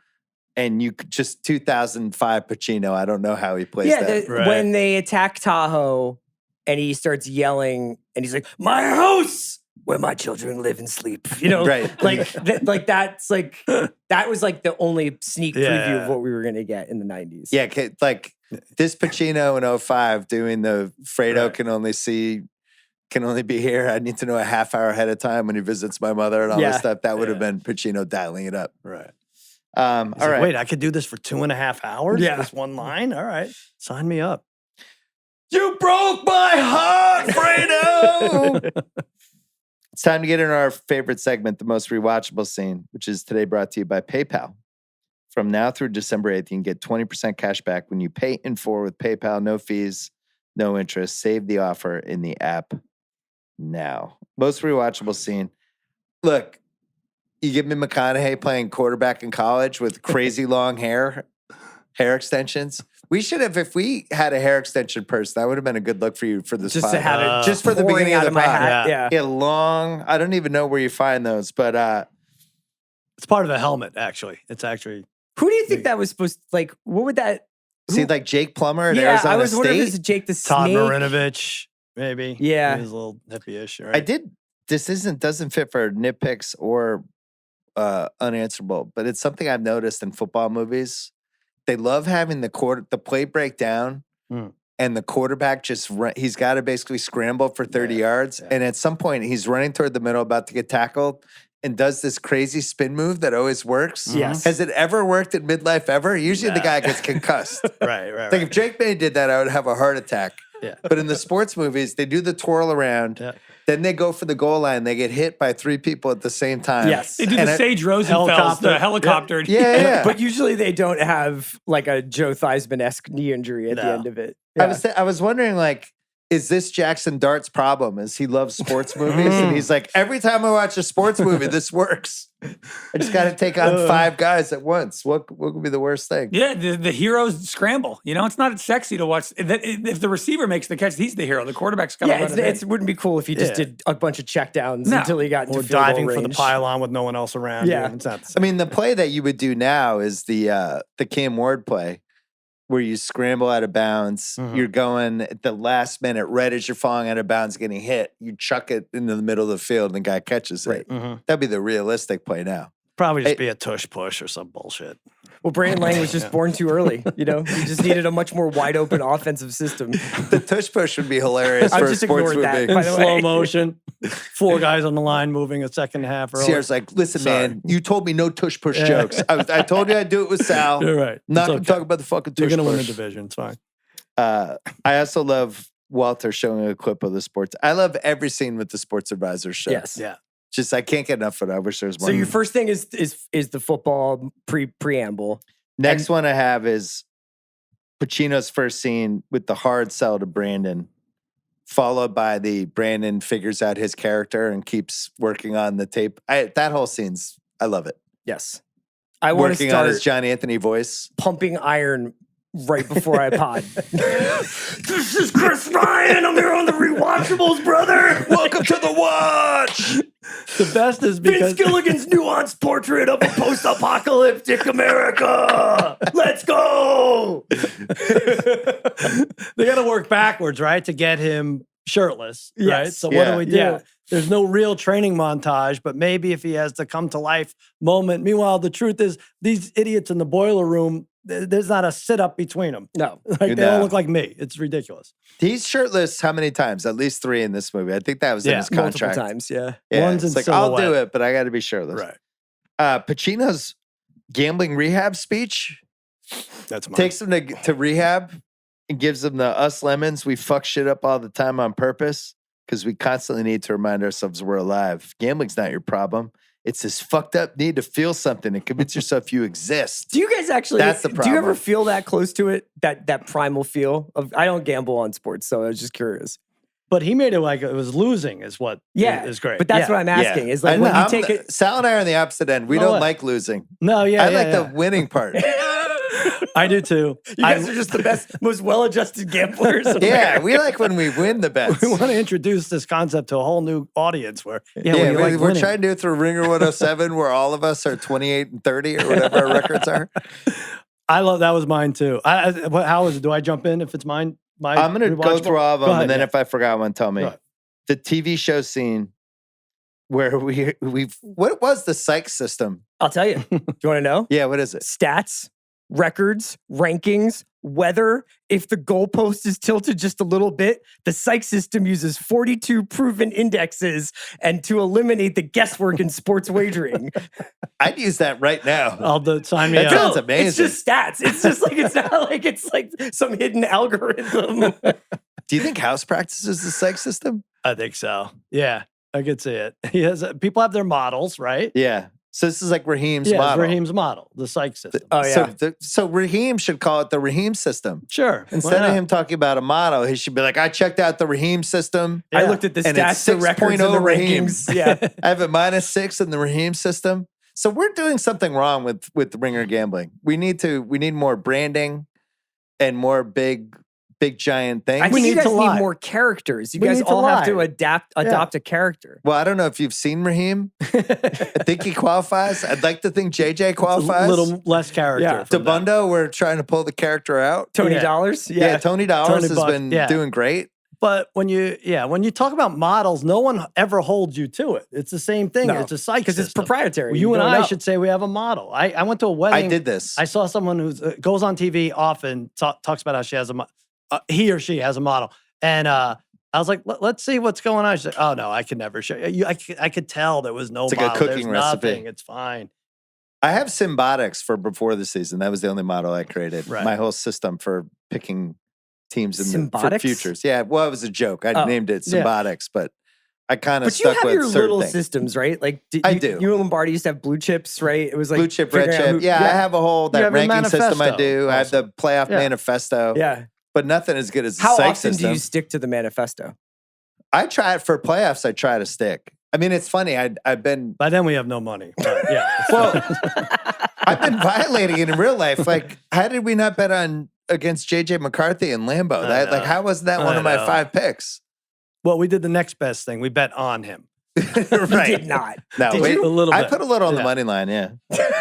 And you could just 2005 Pacino. I don't know how he plays Yeah, that. Right. when they attack Tahoe and he starts yelling and he's like, "My house where my children live and sleep." Right. Like that's like that was like the only sneak preview Yeah. of what we were gonna get in the 90s. Yeah, like this Pacino in 05 doing the Fredo Right. can only see can only be here. I need to know a half hour ahead of time when he visits my mother and all this stuff. That would have been Pacino dialing it up. Right. All right. Wait, I could do this for 2.5 hours? Yeah. This one line? All right. Sign me up. You broke my heart, Fredo. It's time to get into our favorite segment, the most rewatchable scene, which is today brought to you by PayPal. From now through December 8th, you can get 20% cash back when you pay in full with PayPal. No fees, no interest. Save the offer in the app now. Most rewatchable scene. Look, you give me McConaughey playing quarterback in college with crazy long hair extensions. We should have, if we had a hair extension person, that would have been a good look for you for this Just pod. to have it Just for the pouring beginning out of the my pod. hat. Yeah. Yeah, long. I don't even know where you find those, but It's part of a helmet, actually. It's actually. Who do you think that was supposed to, like, what would that? see, like Jake Plummer at Yeah, Arizona I was wondering if State. it's Jake the Todd Snake. Marinovich, maybe. Yeah. He's a little hippie-ish, right? I did. This doesn't fit for nitpicks or unanswerable, but it's something I've noticed in football movies. They love having the play break down, and the quarterback he's got to basically scramble for 30 yards, and at some point he's running toward the middle, about to get tackled, and does this crazy spin move that always works. Yes. Has it ever worked at midlife ever? Usually the guy gets concussed. right. Like if Jake May did that, I would have a heart attack. Yeah. But in the sports movies, they do the twirl around. Yeah. Then they go for the goal line. They get hit by 3 people at the same time. Yes. They do And the Sage Rosenfels, Helicopter. the helicopter. Yeah. But usually they don't have like a Joe Theismann-esque knee injury at the No. end of it. I was wondering, like, is this Jackson Dart's problem? Is he loves sports movies? And he's like, every time I watch a sports movie, this works. I just got to take on 5 guys at once. What would be the worst thing? Yeah, the heroes scramble. You know, it's not sexy to watch. If the receiver makes the catch, he's the hero. The quarterback's got to run it wouldn't be cool if he just did a bunch of checkdowns No. until he got into Or field goal diving for the range. pylon with no one else around. Yeah. It's not the I same. mean, the play that you would do now is the Cam Ward play, where you scramble out of bounds. You're going at the last minute, right as you're falling out of bounds, getting hit. You chuck it into the middle of the field, and the guy catches it. That'd be the realistic play now. Probably just be a tush push or some bullshit. Well, Brandon Lang was just born too early. You know, he just needed a much more wide open offensive system. The tush push would be hilarious I've for a just sports ignored that, movie. by In the slow way. motion, 4 guys on the line moving a second half early. Sierra's like, listen, Sorry. man, you told me no tush push jokes. I told you I'd do it with Sal. You're right. Not It's going to okay. talk about the fucking You're tush going to win the push. division. It's fine. I also love Walter showing a clip of the sports. I love every scene with the sports advisor show. Yes. Yeah. Just I can't get enough of it. I wish there was more. So your first thing is the football preamble. Next one I have is Pacino's first scene with the hard sell to Brandon, followed by the Brandon figures out his character and keeps working on the tape. That whole scene's, I love it. Yes. I want to Working on his start Johnny Anthony voice. pumping iron right before I pod. This is Chris Ryan. I'm here on the Rewatchables, brother. Welcome to the watch. The best is because Vince Gilligan's nuanced portrait of a post-apocalyptic America. Let's go. they got to work backwards, right, to get him shirtless, right? Yes. So what Yeah. do we do? Yeah. There's no real training montage, but maybe if he has the come to life moment. Meanwhile, the truth is these idiots in the boiler room, there's not a sit up between them. No. Like they all No. look like me. It's ridiculous. He's shirtless how many times? At least 3 in this movie. I think that was in Yeah, his Multiple contract. times, yeah. Yeah, One's it's in like, I'll do silhouette. it, but I got to be shirtless. Right. Pacino's gambling rehab speech That's mine. takes him to rehab and gives him the us lemons. We fuck shit up all the time on purpose because we constantly need to remind ourselves we're alive. Gambling's not your problem. It's this fucked up need to feel something and convince yourself you exist. Do you guys actually? That's the Do you ever problem. feel that close to it? That primal feel of? I don't gamble on sports, so I was just curious. But he made it like it was losing is what Yeah, is great. But that's Yeah. what I'm asking. Is like when you take it. Sal and I are on the opposite end. We No don't way. like losing. No, yeah. I yeah, like yeah. the winning part. I do too. You guys are just the best, most well-adjusted gamblers. in Yeah, America. we like when we win the bets. We want to introduce this concept to a whole new audience where, Yeah, when you like we're winning. trying to do it through Ringer 107 where all of us are 28 and 30 or whatever our records are. I love that was mine too. How is it? Do I jump in if it's mine? I'm going to go rewatchable? through all of them, Go ahead, and then yeah. if I forgot one, tell me. Go ahead. The TV show scene where we what was the psych system? I'll tell you. Do you want to know? Yeah, what is it? Stats. records, rankings, weather. If the goalpost is tilted just a little bit, the psych system uses 42 proven indexes and to eliminate the guesswork in sports wagering. I'd use that right now. Sign me That up. sounds amazing. It's just stats. It's just like, it's not like it's like some hidden algorithm. Do you think house practices the psych system? I think so. Yeah, I could see it. People have their models, right? Yeah. So this is like Raheem's Yeah, it's model. Raheem's model, the psych system. Oh, yeah. So Raheem should call it the Raheem system. Sure. Instead of him talking about a model, he should be like, I checked out the Raheem system. I looked at the And it's stats, the records, and the 6.0 Raheem. rankings. Yeah. I have a -6 in the Raheem system. So we're doing something wrong with the Ringer gambling. We need more branding and more big giant things. I We think you need guys to need lie. more characters. You We guys need to all have to lie. adopt a character. Well, I don't know if you've seen Raheem. I think he qualifies. I'd like to think JJ qualifies. A little less character. Yeah. from that. DeBundo, we're trying to pull the character out. Tony Yeah. Dollars? Yeah, Tony Dollars Tony has Buck, been yeah. doing great. But when you talk about models, no one ever holds you to it. It's the same thing. No, It's a psych because it's system. proprietary. Well, you and don't I know. should say we have a model. I went to a wedding. I did this. I saw someone who goes on TV often, talks about how she has he or she has a model. And I was like, let's see what's going on. She said, oh, no, I can never show you. I could tell there was no It's like a model. cooking There's recipe. nothing. It's fine. I have Symbotics for before the season. That was the only model I created. Right. My whole system for picking teams in for Symbotics? futures. Yeah, well, it was a joke. I Oh, named it yeah. Symbotics, but I kind of But you stuck have with your certain little things. systems, right? Like I do. You and Lombardi used to have blue chips, right? It was like Blue chip, red figuring out chip. who- Yeah, I have a whole that have your ranking system I manifesto do. I have also. the playoff Yeah. manifesto. Yeah. But nothing as good as the How psych often system. do you stick to the manifesto? I try it for playoffs. I try to stick. I mean, it's funny. I've been By then we have no money. But yeah. well, I've been violating it in real life. Like, how did we not bet on against JJ McCarthy and Lambeau? I know. How was that one I of my know. 5 picks? Well, we did the next best thing. We bet on him. You did not. No, Did wait. you? A little I bit. put a little on the Yeah. money line. Yeah,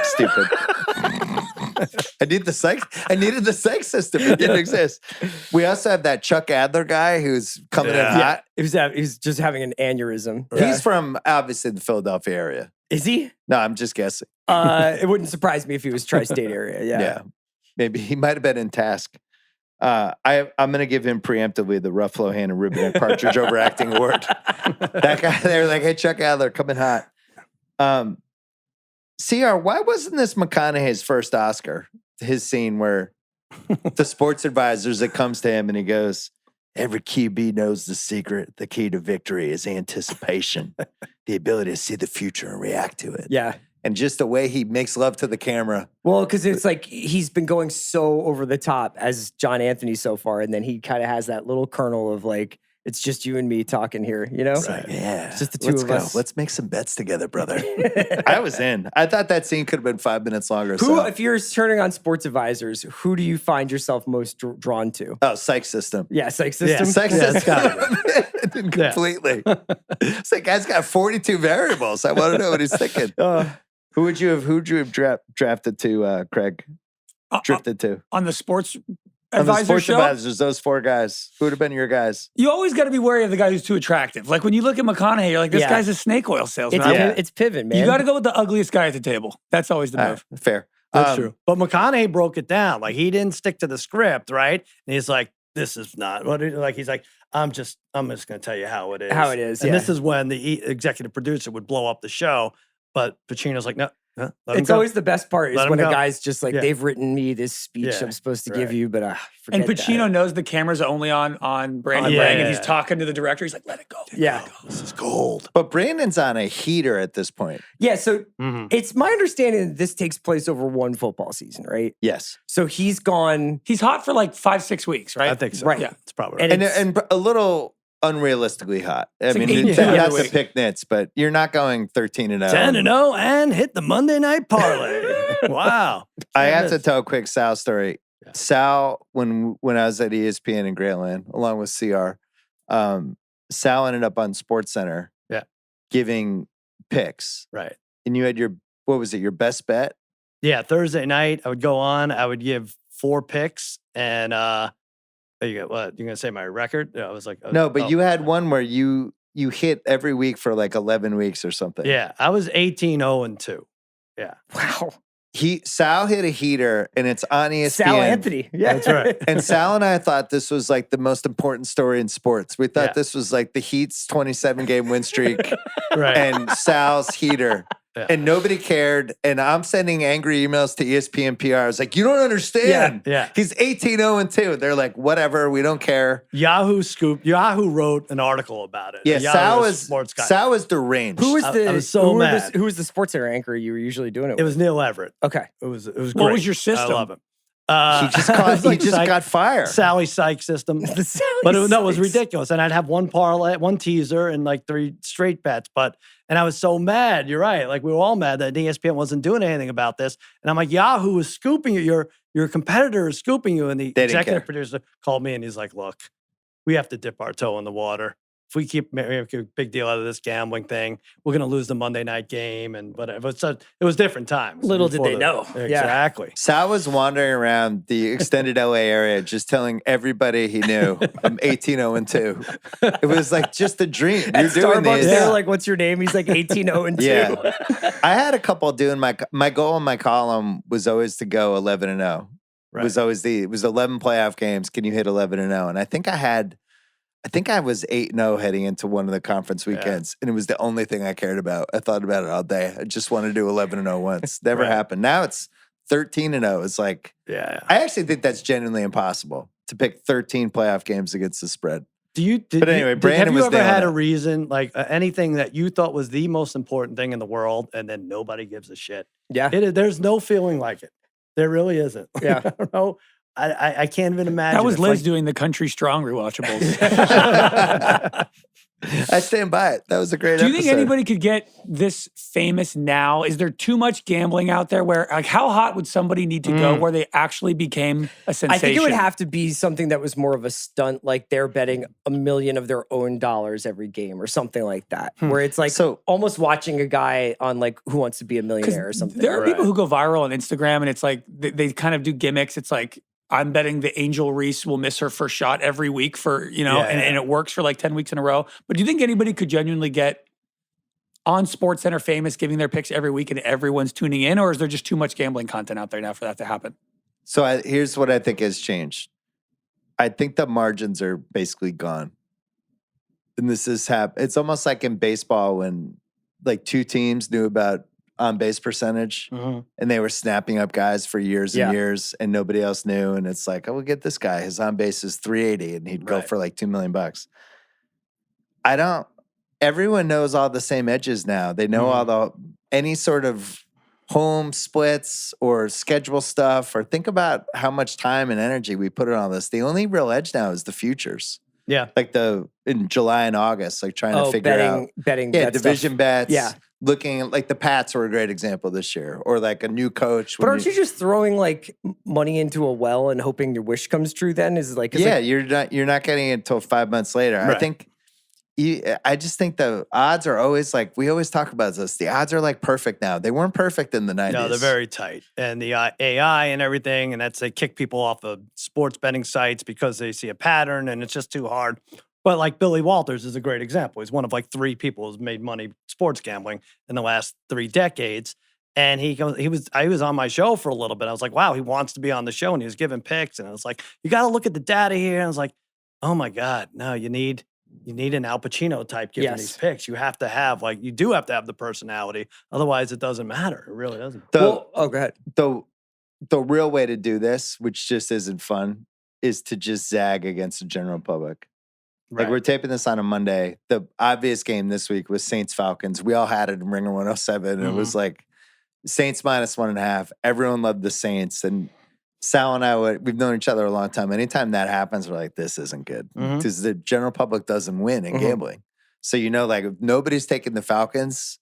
stupid. I needed the psych system. It didn't exist. We also have that Chuck Adler guy who's coming in Yeah. hot. He's just having an aneurysm. He's from obviously the Philadelphia area. Is he? No, I'm just guessing. It wouldn't surprise me if he was tri-state area. Yeah. Maybe he might have been in task. I'm going to give him preemptively the Ruffalo Hand and Rubeneck Partridge Overacting Award. That guy, they're like, hey, Chuck Adler, coming hot. CR, why wasn't this McConaughey's first Oscar? His scene where the sports advisors that comes to him and he goes, every QB knows the secret. The key to victory is anticipation, the ability to see the future and react to it. Yeah. And just the way he makes love to the camera. Well, because it's like he's been going so over the top as John Anthony so far, and then he kind of has that little kernel of like, it's just you and me talking here, you know? It's like, yeah, It's just the 2 let's of go. us. Let's make some bets together, brother. I was in. I thought that scene could have been 5 minutes longer. Who, So. if you're turning on sports advisors, who do you find yourself most drawn to? Oh, psych system. Yeah, psych system. Psych Yeah, it's system. Yeah. Completely. It's like, guy's got 42 variables. I want to know what he's thinking. Who would you have drafted to, Craig? Drifted to? On the sports On the advisor sports show, advisors, those 4 guys. Who would have been your guys? you always got to be wary of the guy who's too attractive. Like when you look at McConaughey, you're like, this Yeah. guy's a snake oil salesman. It's, Yeah. it's pivot, man. You got to go with the ugliest guy at the table. That's always the move. Fair. That's true. But McConaughey broke it down. Like he didn't stick to the script, right? And he's like, this is not what it, like he's like, I'm just going to tell you how it is. How it is, And yeah. this is when the executive producer would blow up the show. But Pacino's like, no, let him It's go. always the best part is Let him when a go. guy's just like, Yeah. they've written me this speech Yeah, I'm supposed to give right. you, but forget And Pacino that. knows the cameras are only on Brandon Yeah. Bragg, and he's talking to the director. He's like, let it go. Yeah. This is gold. But Brandon's on a heater at this point. Yeah, so Mhm. it's my understanding that this takes place over one football season, right? Yes. So he's gone. He's hot for like 5-6 weeks, right? I think so. Right. Yeah, it's probably And right. it's- And a little unrealistically hot. I It's mean, like 8 not times a to week. pick nits, but you're not going 13-0. 10-0 and hit the Monday night parlay. Wow. I have to Goodness. tell a quick Sal story. Yeah. Sal, when I was at ESPN in Grantland, along with CR, Sal ended up on SportsCenter Yeah. giving picks. Right. And you had what was it, your best bet? Yeah, Thursday night, I would go on. I would give 4 picks, and you got what? You're gonna say my record? Yeah, I was like, No, but oh. you had one where you hit every week for like 11 weeks or something. Yeah, I was 18-0-2. Yeah, Wow. Sal hit a heater, and it's on ESPN. Sal Anthony. Yeah, That's right. And Sal and I thought this was like the most important story in sports. We thought this was like the Heat's 27-game win streak Right. and Sal's heater. Yeah. And nobody cared. And I'm sending angry emails to ESPN PR. I was like, you don't understand. Yeah. He's 18-0-2. They're like, whatever, we don't care. Yahoo wrote an article about it. Yeah, Yahoo sports guy. Sal was deranged. Who was I was so mad. Who was the sports center anchor you were usually doing it with? It was Neil Everett. Okay. It was great. What was your system? I love him. He just got fired. Sally Sykes system. But it was ridiculous. And I'd have one parlay, one teaser, and like 3 straight bets. And I was so mad. You're right. Like we were all mad that ESPN wasn't doing anything about this. And I'm like, Yahoo is scooping you. Your competitor is scooping you. And the executive producer called me and he's like, look, we have to dip our toe in the water. If we make a big deal out of this gambling thing, we're going to lose the Monday night game and whatever. So it was different times. Little did they know. Exactly. Sal was wandering around the extended LA area just telling everybody he knew, I'm 18-0-2. It was like just a dream. You're At doing Starbucks, these. they were like, what's your name? He's like 18-0-2. Yeah. I had a couple doing my goal in my column was always to go 11-0. Right. It was 11 playoff games. Can you hit 11-0? And I think I was 8-0 heading into one of the conference weekends, and it was the only thing I cared about. I thought about it all day. I just wanted to do 11-0 once. Never happened. Now it's 13-0. It's like, I actually think that's genuinely impossible to pick 13 playoff games against the spread. But anyway, Brandon have you was ever nailing had it. a reason, like anything that you thought was the most important thing in the world, and then nobody gives a shit? Yeah. There's no feeling like it. There really isn't. Yeah. I don't know. I can't even imagine. That was if, Liz doing the Country Strong rewatchables. I stand by it. That was a great Do you episode. think anybody could get this famous now? Is there too much gambling out there where, like, how hot would somebody need to go where they actually became a sensation? I think it would have to be something that was more of a stunt, like they're betting $1 million of their own dollars every game or something like that, where it's like almost watching a guy on like Who Wants to Be a Millionaire or something. There are people who go viral on Instagram and it's like they kind of do gimmicks. It's like, I'm betting the Angel Reese will miss her first shot every week for, and it works for like 10 weeks in a row. But do you think anybody could genuinely get on SportsCenter famous giving their picks every week and everyone's tuning in? Or is there just too much gambling content out there now for that to happen? So here's what I think has changed. I think the margins are basically gone. And this is it's almost like in baseball when like 2 teams knew about on-base percentage, and they were snapping up guys for years and years, and nobody else knew. And it's like, oh, we'll get this guy. His on-base is 380, and he'd go for like $2 million. Everyone knows all the same edges now. They know any sort of home splits or schedule stuff, or think about how much time and energy we put in all this. The only real edge now is the futures. Yeah. Like in July and August, like trying to figure out. Betting division stuff. bets. Yeah. Looking at like the Pats were a great example this year, or like a new coach. But aren't you just throwing like money into a well and hoping your wish comes true then? Is like, you're not getting it until 5 months later. Right. I just think the odds are always like, we always talk about this. The odds are like perfect now. They weren't perfect in the 90s. No, they're very tight. And the AI and everything, and they kick people off of sports betting sites because they see a pattern and it's just too hard. But like Billy Walters is a great example. He's one of like 3 people who's made money sports gambling in the last 3 decades. And I was on my show for a little bit. I was like, wow, he wants to be on the show, and he was giving picks. And I was like, you got to look at the data here. And I was like, oh my God, no, you need an Al Pacino type giving these picks. You have to have you do have to have the personality. Otherwise, it doesn't matter. It really doesn't. go ahead. The real way to do this, which just isn't fun, is to just zag against the general public. Like, we're taping this on a Monday. The obvious game this week was Saints-Falcons. We all had it in Ringer 107. And it was like Saints -1.5. Everyone loved the Saints. And Sal and I, we've known each other a long time. Anytime that happens, we're like, this isn't good. Because the general public doesn't win in gambling. So, like, if nobody's taking the Falcons,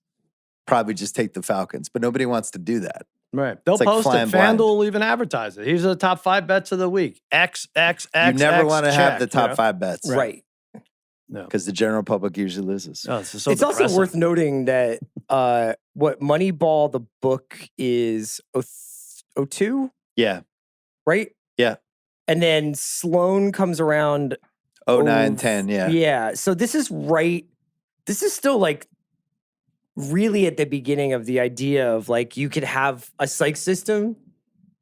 probably just take the Falcons. But nobody wants to do that. Right. They'll It's like post it. flying blind. FanDuel will even advertise it. These are the top 5 bets of the week. X. You never want to have the top check, 5 bets. Right. No. Because the general public usually loses. Oh, it's so It's also depressing. worth noting that what Moneyball, the book, is 02, Yeah. right? Yeah. And then Sloan comes around 09, 10, yeah. Yeah. So this is still like really at the beginning of the idea of like you could have a psych system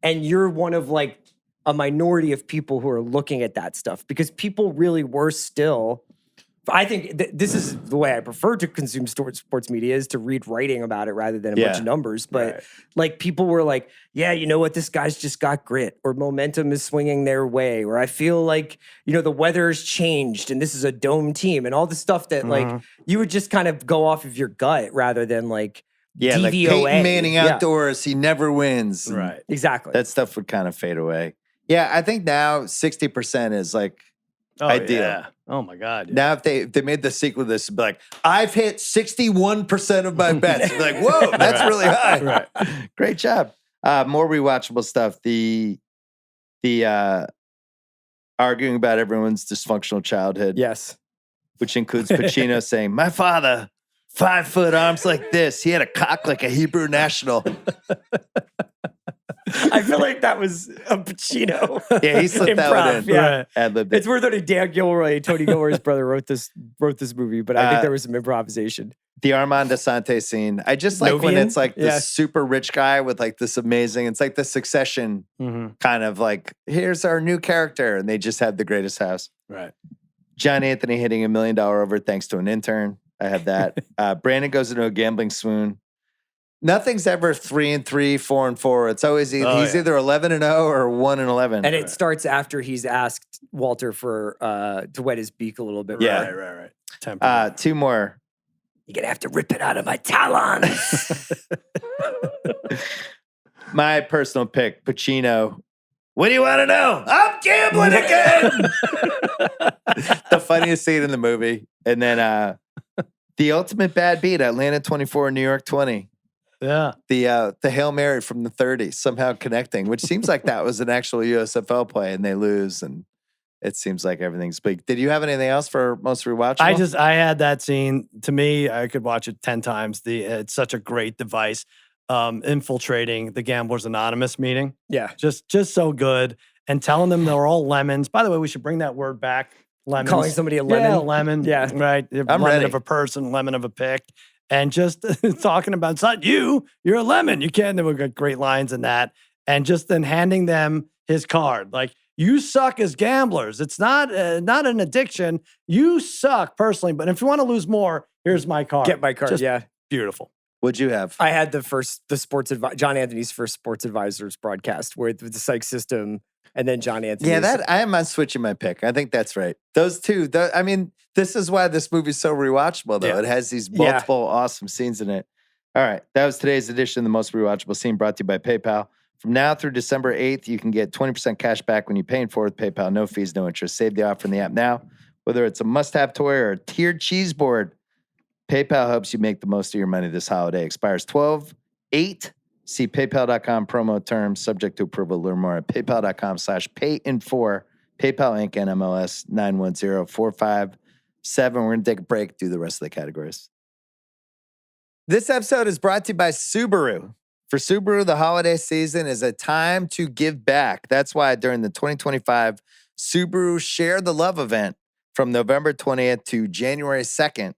and you're one of like a minority of people who are looking at that stuff because people really were still. I think this is the way I prefer to consume sports media is to read writing about it rather than a bunch of numbers. But like people were like, yeah, you know what? This guy's just got grit or momentum is swinging their way. Or I feel like, you know, the weather's changed and this is a dome team and all the stuff that like you would just kind of go off of your gut rather than like DVOA. Like Peyton Manning outdoors, he never wins. Right. Exactly. That stuff would kind of fade away. Yeah, I think now 60% is like ideal. Yeah. Oh my God. Yeah. Now if they made the sequel to this, it'd be like, I've hit 61% of my bets. Be like, whoa, that's really high. Right. Great job. More rewatchable stuff. The arguing about everyone's dysfunctional childhood. Yes. Which includes Pacino saying, my father, 5 foot arms like this. He had a cock like a Hebrew national. I feel like that was a Pacino. Yeah, he slipped that one in. Yeah. Ad-libbed It's it. worth noting Dan Gilroy, Tony Gilroy's brother, wrote this movie, but I think there was some improvisation. The Armand Asante scene. I just like when Novian? it's like this super rich guy with like this amazing, it's like the Succession kind of like, here's our new character. And they just had the greatest house. Right. John Anthony hitting $1 million over thanks to an intern. I have that. Brandon goes into a gambling swoon. Nothing's ever 3-3, 4-4. It's always he's either 11-0 or 1-11. And it starts after he's asked Walter for to wet his beak a little bit. Yeah. Right. 2 more. You're gonna have to rip it out of my talons. My personal pick, Pacino. What do you want to know? I'm gambling again. The funniest scene in the movie. And then the ultimate bad beat, Atlanta 24, New York 20. Yeah. The Hail Mary from the 30s somehow connecting, which seems like that was an actual USFL play and they lose and it seems like everything's big. Did you have anything else for most rewatchable? I had that scene. To me, I could watch it 10 times. It's such a great device. Infiltrating the Gamblers Anonymous meeting. Yeah. Just so good. And telling them they're all lemons. By the way, we should bring that word back. Lemons. Calling somebody a lemon. Yeah, lemon. Yeah. Right. I'm lemon ready. of a person, lemon of a pick. And just talking about, it's not you, you're a lemon. You can't, we've got great lines in that. And just then handing them his card. Like, you suck as gamblers. It's not an addiction. You suck personally. But if you want to lose more, here's my card. Get my card. Just yeah. Beautiful. What'd you have? I had John Anthony's first Sports Advisors broadcast with the psych system and then John Anthony. Yeah, I am not switching my pick. I think that's right. Those two, I mean, this is why this movie's so rewatchable, though. Yeah. It has these multiple awesome scenes in it. All right, that was today's edition of the Most Rewatchable Scene brought to you by PayPal. From now through December 8th, you can get 20% cash back when you pay in full with PayPal. No fees, no interest. Save the offer in the app now. Whether it's a must-have toy or a tiered cheese board, PayPal helps you make the most of your money this holiday. Expires 12/8. See PayPal.com promo terms subject to approval. Learn more at PayPal.com/payinfor. PayPal Inc. and MLS 910457. We're going to take a break, do the rest of the categories. This episode is brought to you by Subaru. For Subaru, the holiday season is a time to give back. That's why during the 2025 Subaru Share the Love event from November 20th to January 2nd,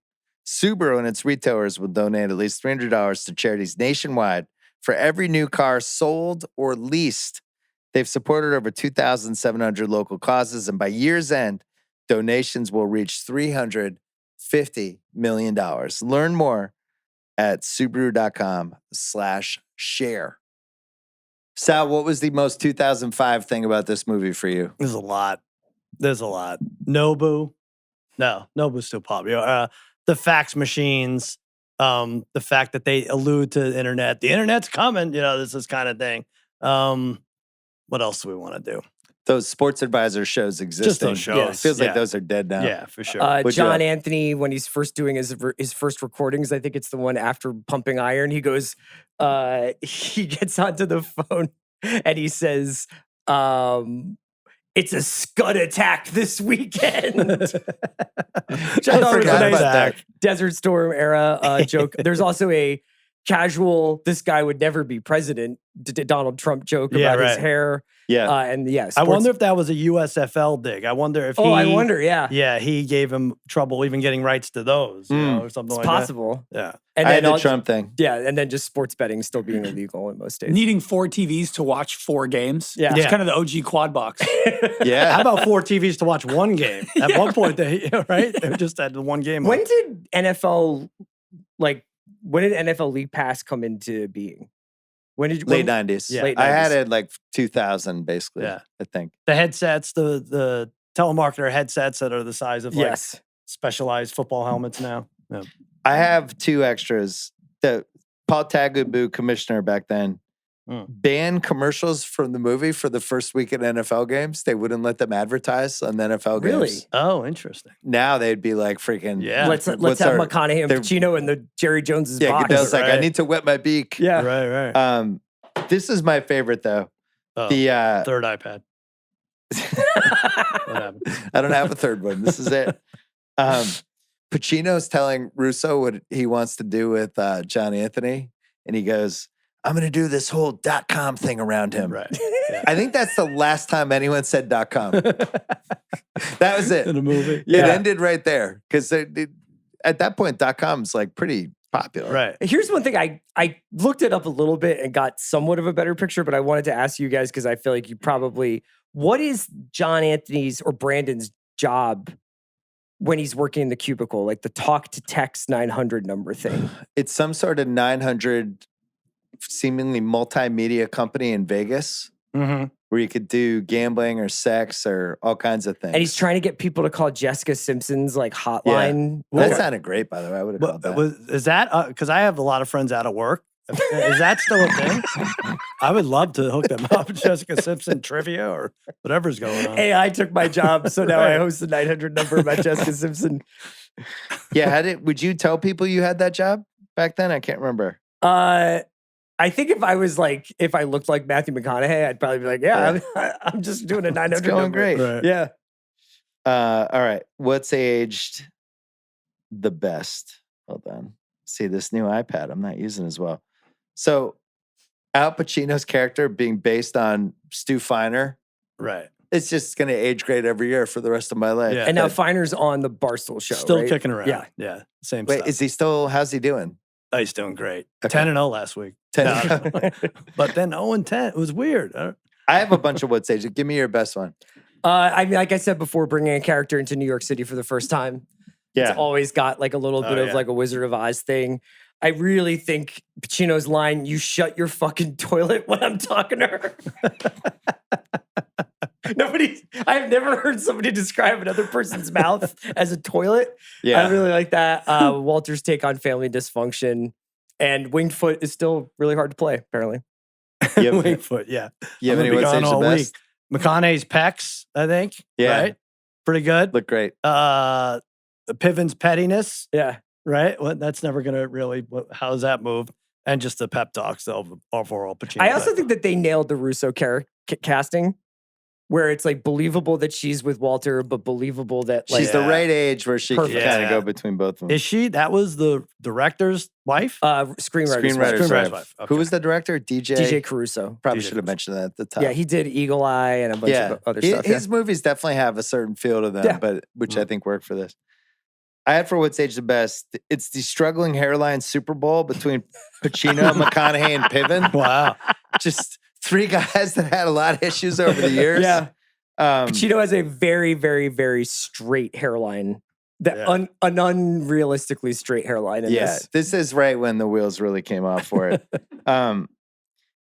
Subaru and its retailers will donate at least $300 to charities nationwide for every new car sold or leased. They've supported over 2,700 local causes, and by year's end, donations will reach $350 million. Learn more at Subaru.com/share. Sal, what was the most 2005 thing about this movie for you? There's a lot. Nobu. No, Nobu's still popular. The fax machines, the fact that they allude to the internet. The internet's coming, this kind of thing. What else do we want to do? Those sports advisor shows existing. Just those shows. It feels like those are dead now. Yeah, for sure. John Anthony, when he's first doing his first recordings, I think it's the one after Pumping Iron, he goes, he gets onto the phone and he says, it's a scud attack this weekend. Which I thought was a forgot nice about that. Desert Storm era joke. There's also a casual, this guy would never be president, Donald Trump joke Yeah, about his right. hair. Yeah. And yeah, I wonder if that was a USFL dig. I wonder if I wonder, yeah. Yeah, he gave him trouble even getting rights to those, you know, or something It's like possible. that. Yeah. And I had then the Trump thing. Yeah, and then just sports betting still being illegal in most states. Needing 4 TVs to watch 4 games. Yeah. It's Yeah. kind of the OG quad box. Yeah. How about 4 TVs to watch one game? At one point, they just had the one game. When did NFL League Pass come into being? Late 90s. Yeah. Late I had 90s. it like 2000, basically. Yeah. I think. The headsets, the telemarketer headsets that are the size of like Yes. specialized football helmets now. Yeah. I have 2 extras. The Paul Tagliabue, commissioner back then, banned commercials from the movie for the first week at NFL games. They wouldn't let them advertise on the NFL Really? games. Oh, interesting. Now they'd be like freaking. Yeah. Let's What's have our- McConaughey and they're- Pacino in the Jerry Jones's Yeah, box. Goodell's like, I Right. need to wet my beak. Yeah. Right. This is my favorite though. Oh, The third iPad. What happened? I don't have a third one. This is it. Pacino's telling Russo what he wants to do with John Anthony, and he goes, "I'm going to do this whole .com thing around him." Right. Yeah. I think that's the last time anyone said .com. That was it. In a movie. It ended right there because at that point, .com's like pretty popular. Right. Here's one thing I looked it up a little bit and got somewhat of a better picture, but I wanted to ask you guys because I feel like you probably, what is John Anthony's or Brandon's job when he's working in the cubicle, like the talk to text 900 number thing? It's some sort of 900 seemingly multimedia company in Vegas Mm-hmm. where you could do gambling or sex or all kinds of things. And he's trying to get people to call Jessica Simpson's like hotline. That sounded great, by the way. I would have called that. Is that because I have a lot of friends out of work? Is that still a thing? I would love to hook them up. Jessica Simpson trivia or whatever's going on. AI took my job, so now I host the 900 number about Jessica Simpson. Yeah, would you tell people you had that job back then? I can't remember. I think if I looked like Matthew McConaughey, I'd probably be like, I'm just doing a 900 It's going number. great. Right. Yeah. All right. What's aged the best? Hold on. See this new iPad I'm not using as well. So Al Pacino's character being based on Stu Feiner, Right. it's just going to age great every year for the rest of my life. Yeah. And now But- Finer's on the Barstool show. Still right? kicking around. Yeah. Yeah. Same Wait, stuff. is he still, how's he doing? Oh, he's doing great. Okay. 10-0 last week. 10. No. But then 0-10. It was weird. I have a bunch of what's aged. Give me your best one. I mean, like I said before, bringing a character into New York City for the first time. Yeah. It's always got like a little bit of yeah. like a Wizard of Oz thing. I really think Pacino's line, "You shut your fucking toilet when I'm talking to her." I've never heard somebody describe another person's mouth as a toilet. Yeah. I really like that. Walter's take on family dysfunction. And Winged Foot is still really hard to play, apparently. You have, Wingfoot, yeah. you have I'm any gonna be what's gone aged the all best? week. McConaughey's pecs, I think. Yeah. Right? Pretty good. Look great. Piven's pettiness, Yeah. right? Well, that's never going to really, how does that move? And just the pep talks, the overall Pacino. I also think that they nailed the Russo casting, where it's like believable that she's with Walter, but believable that like She's the right age where she can Perfect. kind of Yeah. go between both of them. Is she? That was the director's wife? screenwriter's wife. Screenwriter's Screenwriter's wife. wife, Who okay. was the director? DJ? DJ Caruso. Probably DJ should have mentioned that at the top. Yeah, he did Eagle Eye and a bunch of other stuff. His movies definitely have a certain feel to them, Yeah. but which I think work for this. I had for what's aged the best. It's the struggling hairline Super Bowl between Pacino, McConaughey, and Piven. Wow. Just 3 guys that had a lot of issues over the years. Yeah. Um, Pacino has a very, very, very straight hairline. Yeah. An unrealistically straight hairline in yeah, this. this is right when the wheels really came off for it.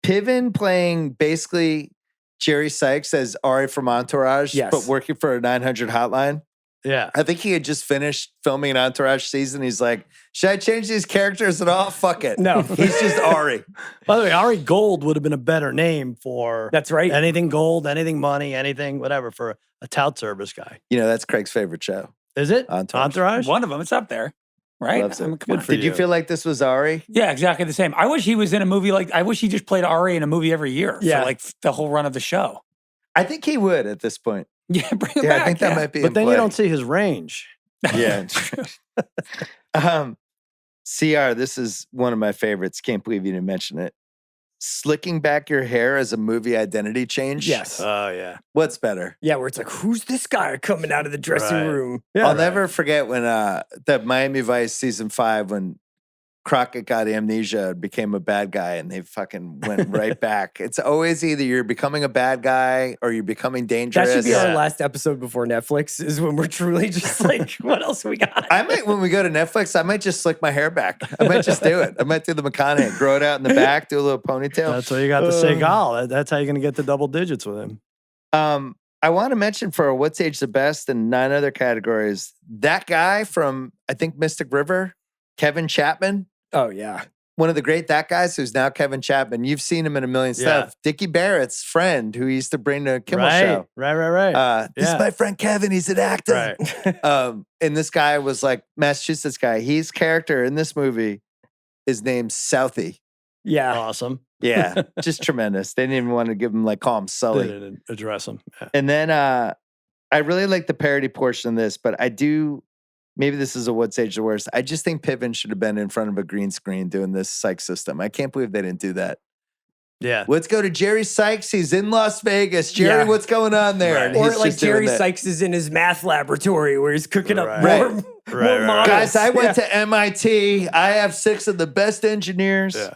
Piven playing basically Jerry Sykes as Ari from Entourage, Yes. but working for a 900 hotline. Yeah. I think he had just finished filming an Entourage season. He's like, should I change these characters at all? Fuck it. No. He's just Ari. By the way, Ari Gold would have been a better name for That's right. anything gold, anything money, anything, whatever, for a tout service guy. You know, that's Craig's favorite show. Is it? Entourage. One of them, it's up there, right? Loves it. I mean, come Good on. for Did you you. feel like this was Ari? Yeah, exactly the same. I wish he was in a movie I wish he just played Ari in a movie every year Yeah. for like the whole run of the show. I think he would at this point. Yeah, bring him Yeah, back. I think that might be But in then play. you don't see his range. Yeah. CR, this is one of my favorites. Can't believe you didn't mention it. Slicking back your hair as a movie identity change. Yes. Oh, yeah. What's better? Yeah, where it's like, who's this guy coming out of the dressing Right. room? I'll never forget when the Miami Vice season 5 when Crockett got amnesia and became a bad guy and they fucking went right back. It's always either you're becoming a bad guy or you're becoming dangerous. That should be our last episode before Netflix is when we're truly just like, what else we got? I might, when we go to Netflix, I might just slick my hair back. I might just do it. I might do the McConaughey, grow it out in the back, do a little ponytail. That's why you got the Seagal. That's how you're going to get the double digits with him. I want to mention for What's Age the Best and 9 other categories, that guy from, I think, Mystic River, Kevin Chapman. Oh, yeah. One of the great that guys who's now Kevin Chapman. You've seen him in a million stuff. Dickie Barrett's friend who he used to bring to the Kimmel show. Right. This is my friend Kevin. He's an actor. Right. And this guy was like Massachusetts guy. His character in this movie is named Southie. Yeah. Awesome. Yeah, just tremendous. They didn't even want to give him call him Sully. They didn't address him. Yeah. And then I really like the parody portion of this, but I do. Maybe this is a What's Age the Worst. I just think Piven should have been in front of a green screen doing this psych system. I can't believe they didn't do that. Yeah. Let's go to Jerry Sykes. He's in Las Vegas. Jerry, what's going on there? Right. And Or he's like just doing Jerry that. Sykes is in his math laboratory where he's cooking up Right. more Right. models. Guys, I went to MIT. I have 6 of the best engineers. Yeah.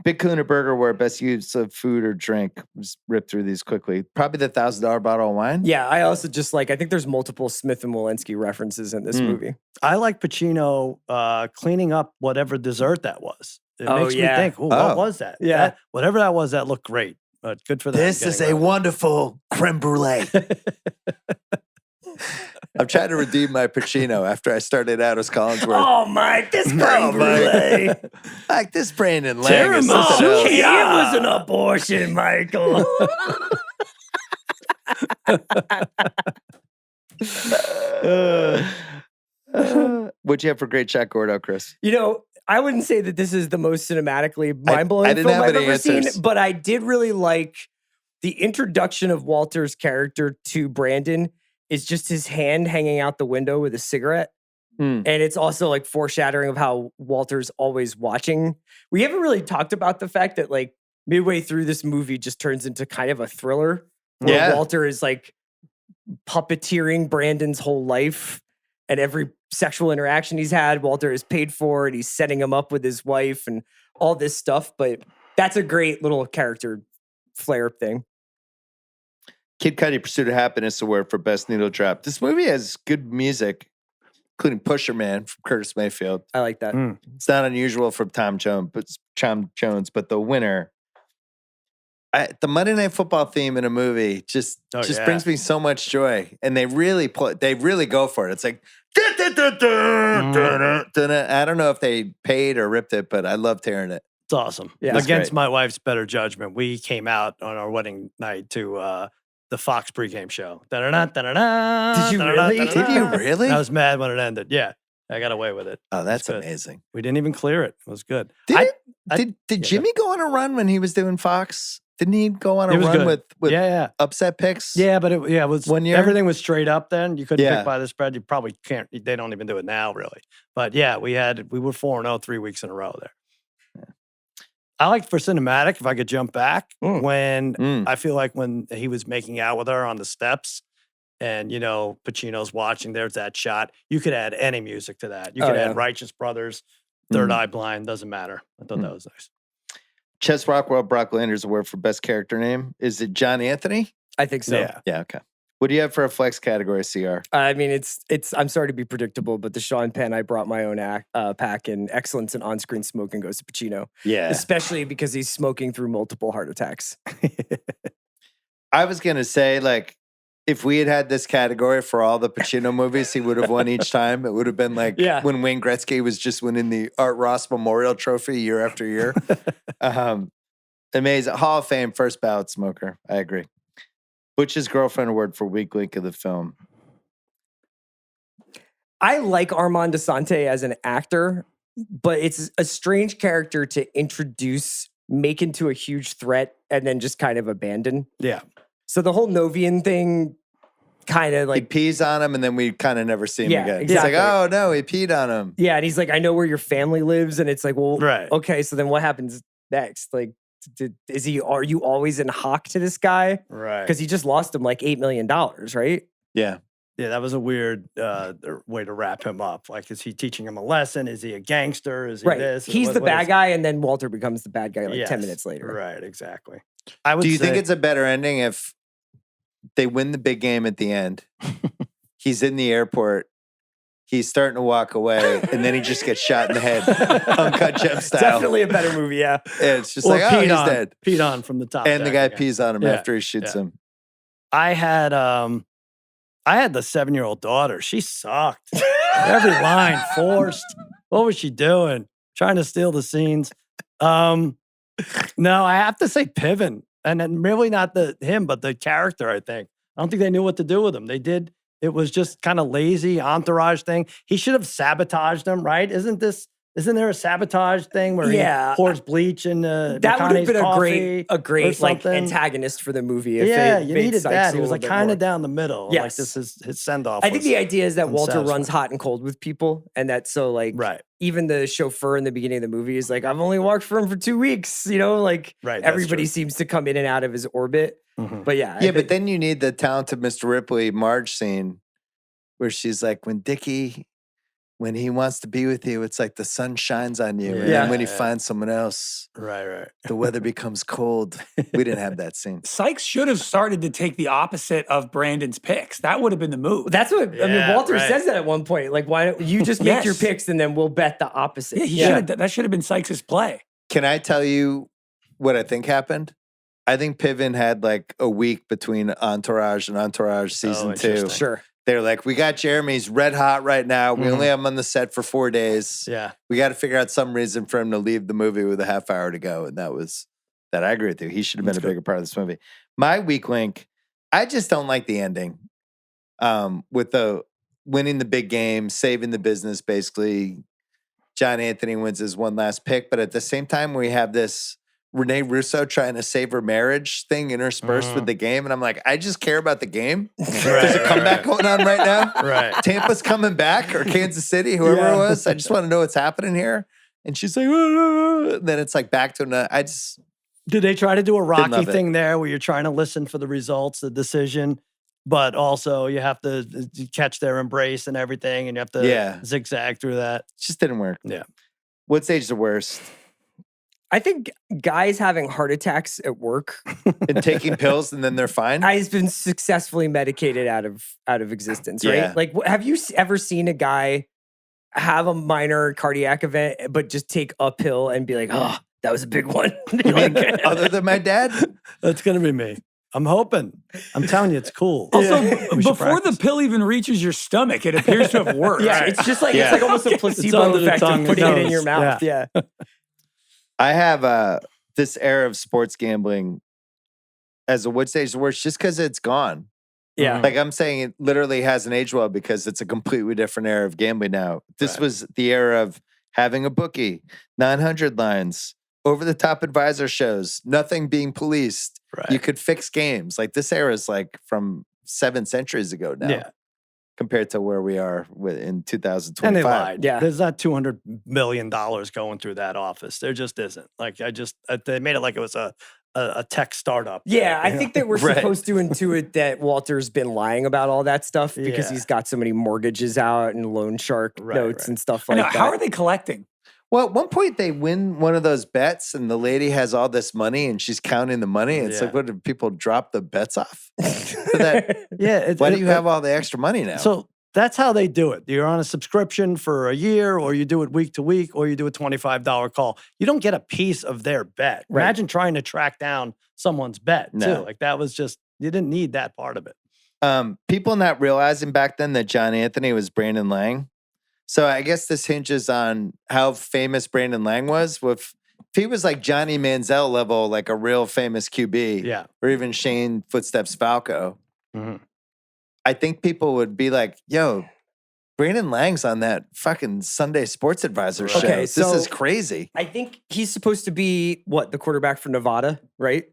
Big Kahuna Burger, where best use of food or drink. Just rip through these quickly. Probably the $1,000 bottle of wine. Yeah, I also just I think there's multiple Smith and Walensky references in this movie. I like Pacino cleaning up whatever dessert that was. It makes me think, what was that? Yeah. Whatever that was, that looked great. Good for them. This is a wonderful creme brulee. I'm trying to redeem my Pacino after I started out as Collinsworth. Oh, Mike, this creme brulee. Like this Brandon Lang is Oh, something else. it was an abortion, Michael. What'd you have for great shot, Gordo, Chris? I wouldn't say that this is the most cinematically mind-blowing I didn't film have I've any ever seen, answers. but I did really like the introduction of Walter's character to Brandon is just his hand hanging out the window with a cigarette. And it's also like foreshadowing of how Walter's always watching. We haven't really talked about the fact that like midway through this movie just turns into kind of a thriller where Walter is like puppeteering Brandon's whole life and every sexual interaction he's had, Walter is paid for and he's setting him up with his wife and all this stuff. But that's a great little character flare thing. Kid Cudi Pursuit of Happiness Award for Best Needle Drop. This movie has good music, including Pusher Man from Curtis Mayfield. I like that. It's not unusual from Tom Jones, but the winner. The Monday Night Football theme in a movie just brings me so much joy, and they really go for it. It's like I don't know if they paid or ripped it, but I loved hearing it. It's awesome. Yeah, Against my wife's better judgment, we came out on our wedding night to the Fox pregame show. Did you really? Did you really? I was mad when it ended. Yeah, I got away with it. Oh, that's good. amazing. We didn't even clear it. It was good. Did Jimmy go on a run when he was doing Fox? Didn't he go on a It was run good. with Yeah. upset picks? Yeah, but it was 1 year? everything was straight up then. You couldn't Yeah. pick by the spread. You probably can't. They don't even do it now, really. But yeah, we were 4-0 3 weeks in a row there. I liked for cinematic, if I could jump back, when I feel like when he was making out with her on the steps and, Pacino's watching, there's that shot. You could add any music to that. You could add Righteous Brothers, Third Eye Blind, doesn't matter. I thought that was nice. Chess Rockwell Brock Landers Award for Best Character Name. Is it John Anthony? I think so. Yeah, okay. What do you have for a flex category, CR? I mean, it's. I'm sorry to be predictable, but the Sean Penn, I brought my own pack, and excellence in on-screen smoking goes to Pacino. Yeah. Especially because he's smoking through multiple heart attacks. I was going to say, like, if we had this category for all the Pacino movies, he would have won each time. It would have been like when Wayne Gretzky was just winning the Art Ross Memorial Trophy year after year. Amazing. Hall of Fame, first ballot smoker. I agree. Butch's Girlfriend Award for weak link of the film. I like Armand Desante as an actor, but it's a strange character to introduce, make into a huge threat, and then just kind of abandon. Yeah. So the whole Novian thing kind of He like pees on him, and then we kind of never see him Yeah, again. exactly. It's like, oh no, he peed on him. yeah, and he's like, I know where your family lives, and it's like, well, Right. okay, so then what happens next? Like, are you always in hock to this guy? Right. Because he just lost him like $8 million, right? Yeah. Yeah, that was a weird way to wrap him up. Like, is he teaching him a lesson? Is he a gangster? Is he Right. this? He's What- the what bad is- guy, and then Walter becomes the bad guy like 10 Yes, minutes later. Right, exactly. I would Do you think say- it's a better ending if they win the big game at the end? He's in the airport. He's starting to walk away, and then he just gets shot in the head, Uncut Gem style. Definitely a better movie, yeah. And it's just or like, oh, he's on, dead. peed on from the top. And the deck guy again. pees on him Yeah, after he shoots him. I had the 7-year-old daughter. She sucked. Every line forced. What was she doing? Trying to steal the scenes. No, I have to say Piven. And then really not him, but the character, I think. I don't think they knew what to do with him. They did. It was just kind of lazy entourage thing. He should have sabotaged them, right? Isn't there a sabotage thing where Yeah. he pours bleach in That would have McConaughey's been coffee a great like something? antagonist for the movie. If Yeah, it you made needed Sykes that. a He was little like bit kind more. of down the middle. Like Yes. this is his send off. I think the idea is that Walter runs unsatisfying. hot and cold with people, and that so like Right. even the chauffeur in the beginning of the movie is like, I've only worked for him for 2 weeks, like Right, that's everybody true. seems to come in and out of his orbit. Mhm. But yeah, Yeah, but then you need the talented Mr. Ripley Marge scene where she's like, when he wants to be with you, it's like the sun shines on you. And Yeah. then when he finds someone else, Right. the weather becomes cold. We didn't have that scene. Sykes should have started to take the opposite of Brandon's picks. That would have been the move. that's what I mean. Yeah, Walter right. says that at one point. Like, why don't you just make your Yes. picks and then we'll bet the opposite? Yeah, he should have. That should have been Sykes' play. Can I tell you what I think happened? I think Piven had like a week between Entourage and Entourage season 2. interesting. Sure. They're like, we got Jeremy's red hot right now. We only have him on the set for 4 days. Yeah. We got to figure out some reason for him to leave the movie with a half hour to go. And that was that. I agree with you. He should have been That's a bigger part of this movie. My weak link, I just don't like the ending. With the winning the big game, saving the business, basically. John Anthony wins his one last pick. But at the same time, we have this Rene Russo trying to save her marriage thing interspersed with the game. And I'm like, I just care about the game. There's a comeback going on right now. Right. Tampa's coming back or Kansas City, whoever it was. I just want to know what's happening here. And she's like, then it's like back to another. Did they try to do a Rocky love it. thing there where you're trying to listen for the results, the decision, but also you have to catch their embrace and everything, and you have to zigzag through that? It just didn't work. Yeah. What stage is the worst? I think guys having heart attacks at work And taking pills and then they're fine? has been successfully medicated out of existence, right? Yeah. Like, have you ever seen a guy have a minor cardiac event, but just take a pill and be like, oh, that was a big one? Other than my dad? That's going to be me. I'm hoping. I'm telling you, it's cool. Also, We should before the practice. pill even reaches your stomach, it appears to have worked. Yeah, it's just like, Yeah. it's like almost a placebo under the effect tongue of and putting it in nose. your mouth. Yeah. I have this era of sports gambling as a what stage is the worst just because it's gone. Yeah. Like I'm saying, it literally hasn't aged well because it's a completely different era of gambling now. This Right. was the era of having a bookie, 900 lines, over the top advisor shows, nothing being policed. Right. You could fix games. Like this era is like from 7 centuries ago now. Yeah. Compared to where we are in 2025. And they lied. Yeah. There's not $200 million going through that office. There just isn't. Like, they made it like it was a tech startup. Yeah, I You think know? that we're Right. supposed to intuit that Walter's been lying about all that stuff because Yeah. he's got so many mortgages out and loan shark Right, notes right. and stuff I like know, that. how are they collecting? Well, at one point they win one of those bets and the lady has all this money and she's counting the money. It's Yeah. like, what, did people drop the bets off? So that, Yeah. why do you have all the extra money now? So that's how they do it. You're on a subscription for a year, or you do it week to week, or you do a $25 call. You don't get a piece of their bet. Right. Imagine trying to track down someone's bet, No. too. Like, that was just, you didn't need that part of it. People not realizing back then that John Anthony was Brandon Lang. So I guess this hinges on how famous Brandon Lang was. If he was like Johnny Manziel level, like a real famous QB, Yeah. or even Shane Footsteps Falco, Mhm. I think people would be like, yo, Brandon Lang's on that fucking Sunday Sports Advisor show. Okay, This so- is crazy. I think he's supposed to be the quarterback for Nevada, right?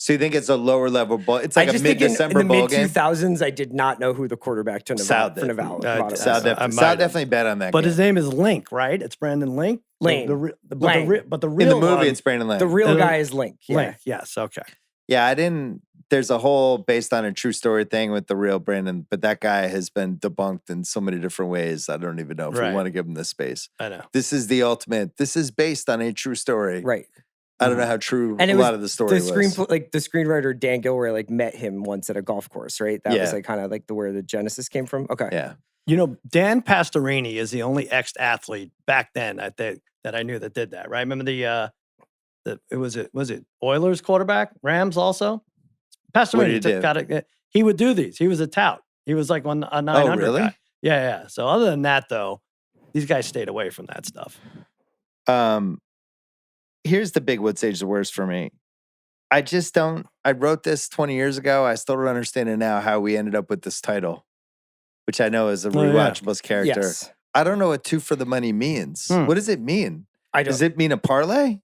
So you think it's a lower level bowl? It's like I a just think mid-December in the bowl mid game? 2000s, I did not know who the quarterback to Sal Nevada, did. Nevada Sal was. definitely, Sal definitely bet on that But game. his name is Link, right? It's Brandon Link. Lane. But the real In the movie, one, it's Brandon Lane. The real guy is Link. Yeah. Link. Yes. Okay. Yeah, I didn't. There's a whole based on a true story thing with the real Brandon, but that guy has been debunked in so many different ways. I don't even know if we Right. want to give him this space. I know. This is the ultimate. This is based on a true story. Right. I don't know how true And a it was lot of the story the was. the screenwriter Dan Gilroy met him once at a golf course, right? That was Yeah. kind of where the genesis came from. Okay. Yeah. Dan Pastorini is the only ex-athlete back then that I knew that did that. Right? Remember was it Oilers quarterback, Rams also? Pastorini he would do these. He was a tout. He was like a 900 really? guy. Yeah. So other than that, though, these guys stayed away from that stuff. Here's the big what sage the worst for me. I just don't. I wrote this 20 years ago. I still don't understand it now how we ended up with this title, which I know is a Rewatchables character. Yes. I don't know what 2 for the money means. What does it mean? Does it mean a parlay?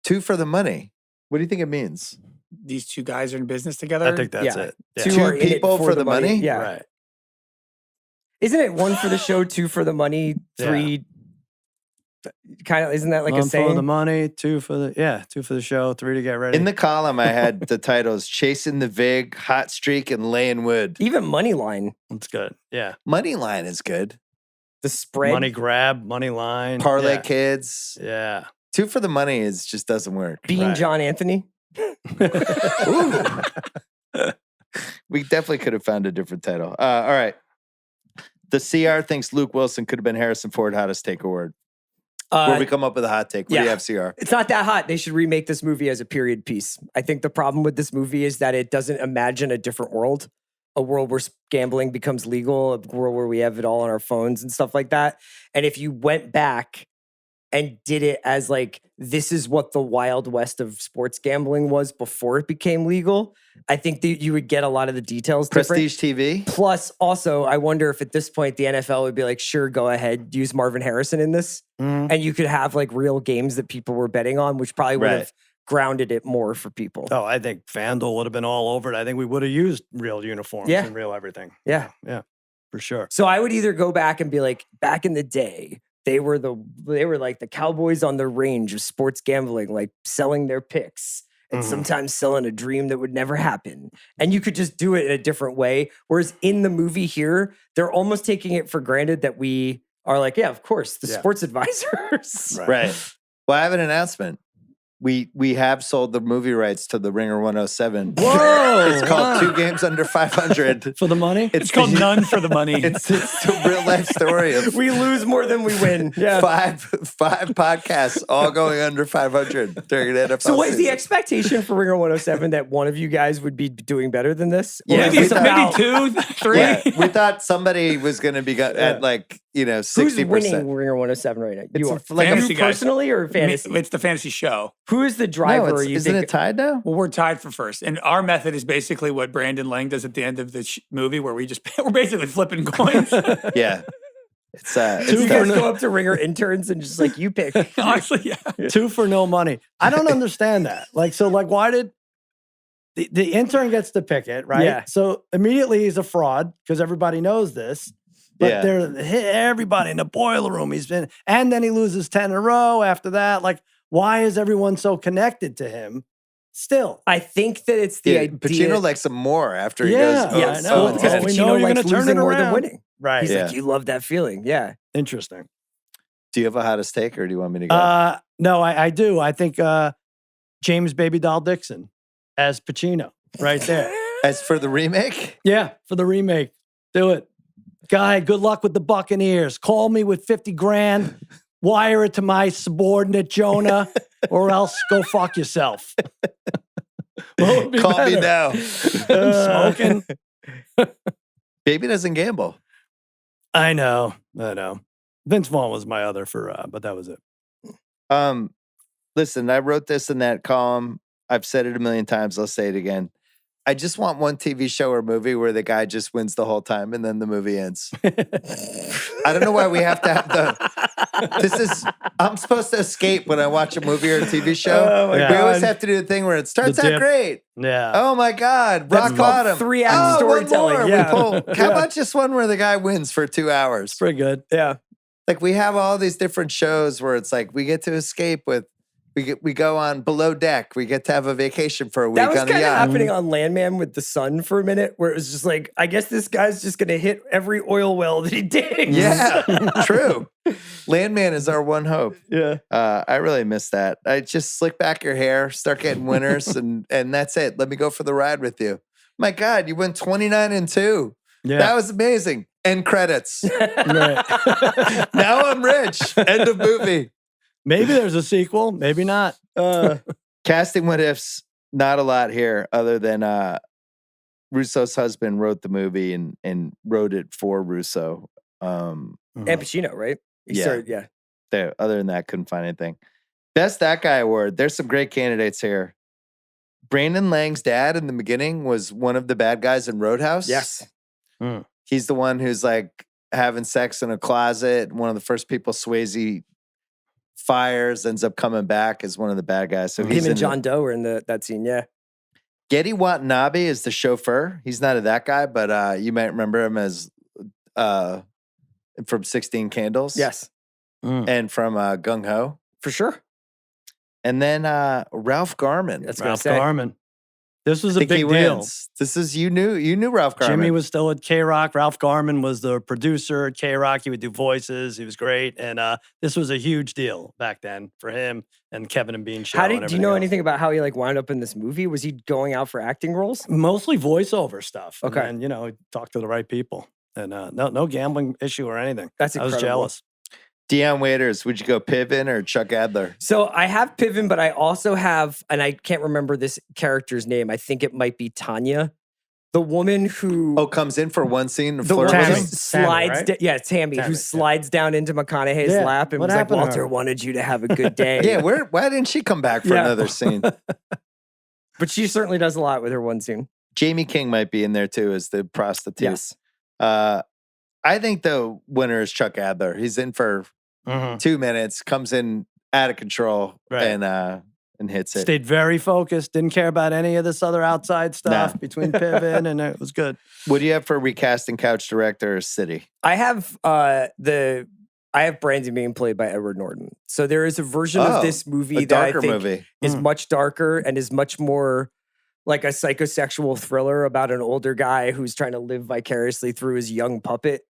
2 for the money. What do you think it means? These two guys are in business together. I think that's it. Yeah. Two Two are in it people for the money? Yeah. Right. Isn't it 1 for the show, 2 for the money, 3? Kind of, isn't that like a One saying? for the money, 2 for the show, 3 to get ready. In the column, I had the titles Chasing the Vig, Hot Streak, and Laying Wood. Even money line, That's good. Yeah. Money line is good. the spread. Money grab, money line. Parlay yeah. kids. Yeah. 2 for the money just doesn't work. Being Right. John Anthony. We definitely could have found a different title. All right. The CR thinks Luke Wilson could have been Harrison Ford. Hottest take award. Where we come up with a hot take. What do you have, CR? It's not that hot. They should remake this movie as a period piece. I think the problem with this movie is that it doesn't imagine a different world, a world where gambling becomes legal, a world where we have it all on our phones and stuff like that. And if you went back and did it as this is what the Wild West of sports gambling was before it became legal, I think that you would get a lot of the details different. Prestige TV? Plus, also, I wonder if at this point the NFL would be like, sure, go ahead, use Marvin Harrison in this. And you could have real games that people were betting on, which probably would have grounded it more for people. Oh, I think FanDuel would have been all over it. I think we would have used real uniforms and real everything. Yeah. Yeah, for sure. So I would either go back and be like, back in the day, they were like the cowboys on the range of sports gambling, selling their picks and sometimes selling a dream that would never happen. And you could just do it in a different way. Whereas in the movie here, they're almost taking it for granted that we are yeah, of course, the sports advisors. Right. Well, I have an announcement. We have sold the movie rights to the Ringer 107. Whoa! It's called 2 Games Under 500. For the money? It's called None for the Money. It's a real life story of We lose more than we win. Yeah. five podcasts all going under 500 during an NFL So what is the season. expectation for Ringer 107 that one of you guys would be doing better than this? Or Yeah, is we it thought- about- maybe 2, 3. Yeah, we thought somebody was going to be at 60%. Who's winning Ringer 107 right now? You are. It's like Fantasy you guys. personally or fantasy? It's the fantasy show. Who is the driver? No, you isn't think? it tied now? Well, we're tied for first, and our method is basically what Brandon Lang does at the end of the movie, where we're basically flipping coins. Yeah. It's you guys go up to Ringer interns and just you pick. Honestly, yeah. 2 for no money. I don't understand that. Why did the intern gets to pick it, right? Yeah. So immediately he's a fraud because everybody knows this. But everybody in the boiler room, and then he loses 10 in a row after that. Why is everyone so connected to him still? I think that it's the idea. Pacino likes him more after he Yeah, goes. I know. Because Oh, we Pacino know you're likes gonna turn losing it more than around. winning. Right. He's Yeah. you love that feeling. Yeah. Interesting. Do you have a hottest take or do you want me to go? No, I do. I think James Baby Doll Dixon as Pacino right there. As for the remake? Yeah, for the remake. Do it. Guy, good luck with the Buccaneers. Call me with 50 grand. Wire it to my subordinate, Jonah, or else go fuck yourself. What would be Call me better? now. Smoking. Baby doesn't gamble. I know. Vince Vaughn was my other but that was it. Listen, I wrote this in that column. I've said it a million times. I'll say it again. I just want one TV show or movie where the guy just wins the whole time and then the movie ends. I don't know why we have to have I'm supposed to escape when I watch a movie or a TV show. Oh my We always God. have to do the thing where it starts The out dip. great. Yeah. Oh my God, That's rock called bottom. 3-act storytelling, One more. yeah. We pull. How Yeah. about just one where the guy wins for 2 hours? Pretty good. Yeah. Like we have all these different shows where it's like we get to escape with. We go on Below Deck. We get to have a vacation for a week That was on a kind of yacht. happening on Landman with the sun for a minute, where it was just like, I guess this guy's just going to hit every oil well that he digs. Yeah, true. Landman is our one hope. Yeah. I really miss that. I just slick back your hair, start getting winners, and that's it. Let me go for the ride with you. My God, you went 29-2. Yeah. That was amazing. End credits. Right. Now I'm rich. End of movie. Maybe there's a sequel. Maybe not. Casting what ifs, not a lot here other than Russo's husband wrote the movie and wrote it for Russo. And Pacino, right? He Yeah. started, yeah. There, other than that, couldn't find anything. Best That Guy Award. There's some great candidates here. Brandon Lang's dad in the beginning was one of the bad guys in Roadhouse. Yes. He's the one who's like having sex in a closet. One of the first people Swayze fires, ends up coming back as one of the bad guys. So he's Him and in John Doe were in that scene, yeah. Getty Watanabe is the chauffeur. He's not that guy, but you might remember him as from 16 Candles. Yes, And from Gung Ho. for sure. And then Ralph Garman. That's gonna Ralph say. Garman. This was I a think he big deal. wins. This is you knew Ralph Garman. Jimmy was still at K-Rock. Ralph Garman was the producer at K-Rock. He would do voices. He was great. And this was a huge deal back then for him and Kevin and Bean show. How and do you everything know else. anything about how he like wound up in this movie? Was he going out for acting roles? Mostly voiceover stuff. Okay. And, he talked to the right people. And no gambling issue or anything. That's I was incredible. jealous. Dion Waiters, would you go Piven or Chuck Adler? So I have Piven, but I also have, and I can't remember this character's name. I think it might be Tanya, the woman who Comes in for one scene and the one flirt who with him? slides, right? Tammy, who Tammy, yeah. slides down into McConaughey's Yeah, lap and what was like, happened to Walter her? wanted you to have a good day. Yeah, why didn't she come back for Yeah. another scene? But she certainly does a lot with her one scene. Jamie King might be in there too as the prostitute. Yes. I think the winner is Chuck Adler. He's in for 2 minutes, comes in out of control, Right. and hits it. Stayed very focused. Didn't care about any of this other outside stuff Nah. between Piven and it was good. What do you have for recasting couch director or city? I have Brandon being played by Edward Norton. So there is a version Oh, of this movie A that I darker think movie. is much darker and is much more like a psychosexual thriller about an older guy who's trying to live vicariously through his young puppet.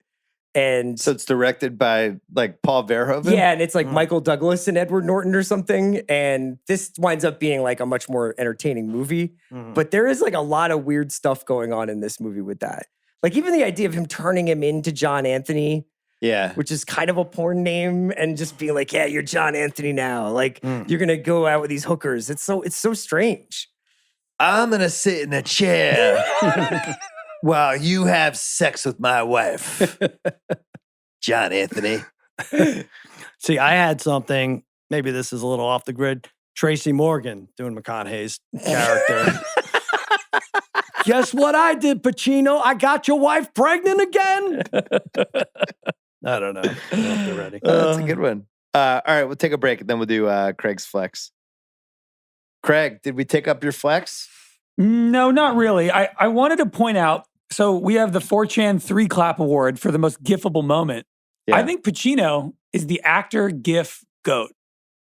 And So it's directed by like Paul Verhoeven? yeah, and it's like Michael Douglas and Edward Norton or something. And this winds up being like a much more entertaining movie. But there is like a lot of weird stuff going on in this movie with that. Like even the idea of him turning him into John Anthony, Yeah. which is kind of a porn name, and just being like, yeah, you're John Anthony now. Like you're gonna go out with these hookers. It's so strange. I'm going to sit in a chair while you have sex with my wife. John Anthony. See, I had something, maybe this is a little off the grid. Tracy Morgan doing McConaughey's character. Guess what I did, Pacino? I got your wife pregnant again. I don't know. I don't know if they're ready. That's a good one. All right, we'll take a break and then we'll do Craig's flex. Craig, did we take up your flex? No, not really. I wanted to point out, so we have the 4chan 3 Clap Award for the most gifable moment. Yeah. I think Pacino is the actor gif GOAT.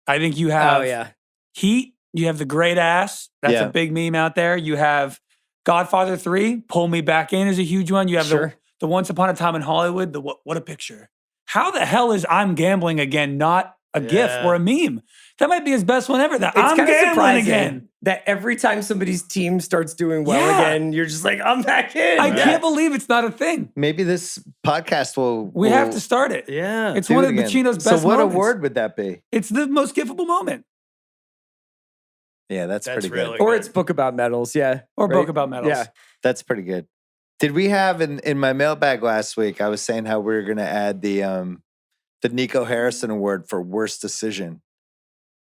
I think you have Oh yeah. Heat, you have the great ass. That's Yeah. a big meme out there. You have Godfather 3, Pull Me Back In is a huge one. You have Sure. the Once Upon a Time in Hollywood, the what a picture. How the hell is I'm Gambling Again not a gif Yeah. or a meme? That might be his best one ever. That It's I'm kind of gambling surprising again. that every time somebody's team starts doing well Yeah. again, you're just like, I'm back in. I can't believe it's not a thing. Maybe this podcast will. We have to start it. Yeah. It's do one it of again. Pacino's So best what moments. award would that be? It's the most gifable moment. Yeah, that's That's pretty really good. Or it's Book About Medals, yeah. Or right? Book About Medals. Yeah. That's pretty good. Did we have in my mailbag last week? I was saying how we were going to add the Nico Harrison Award for worst decision.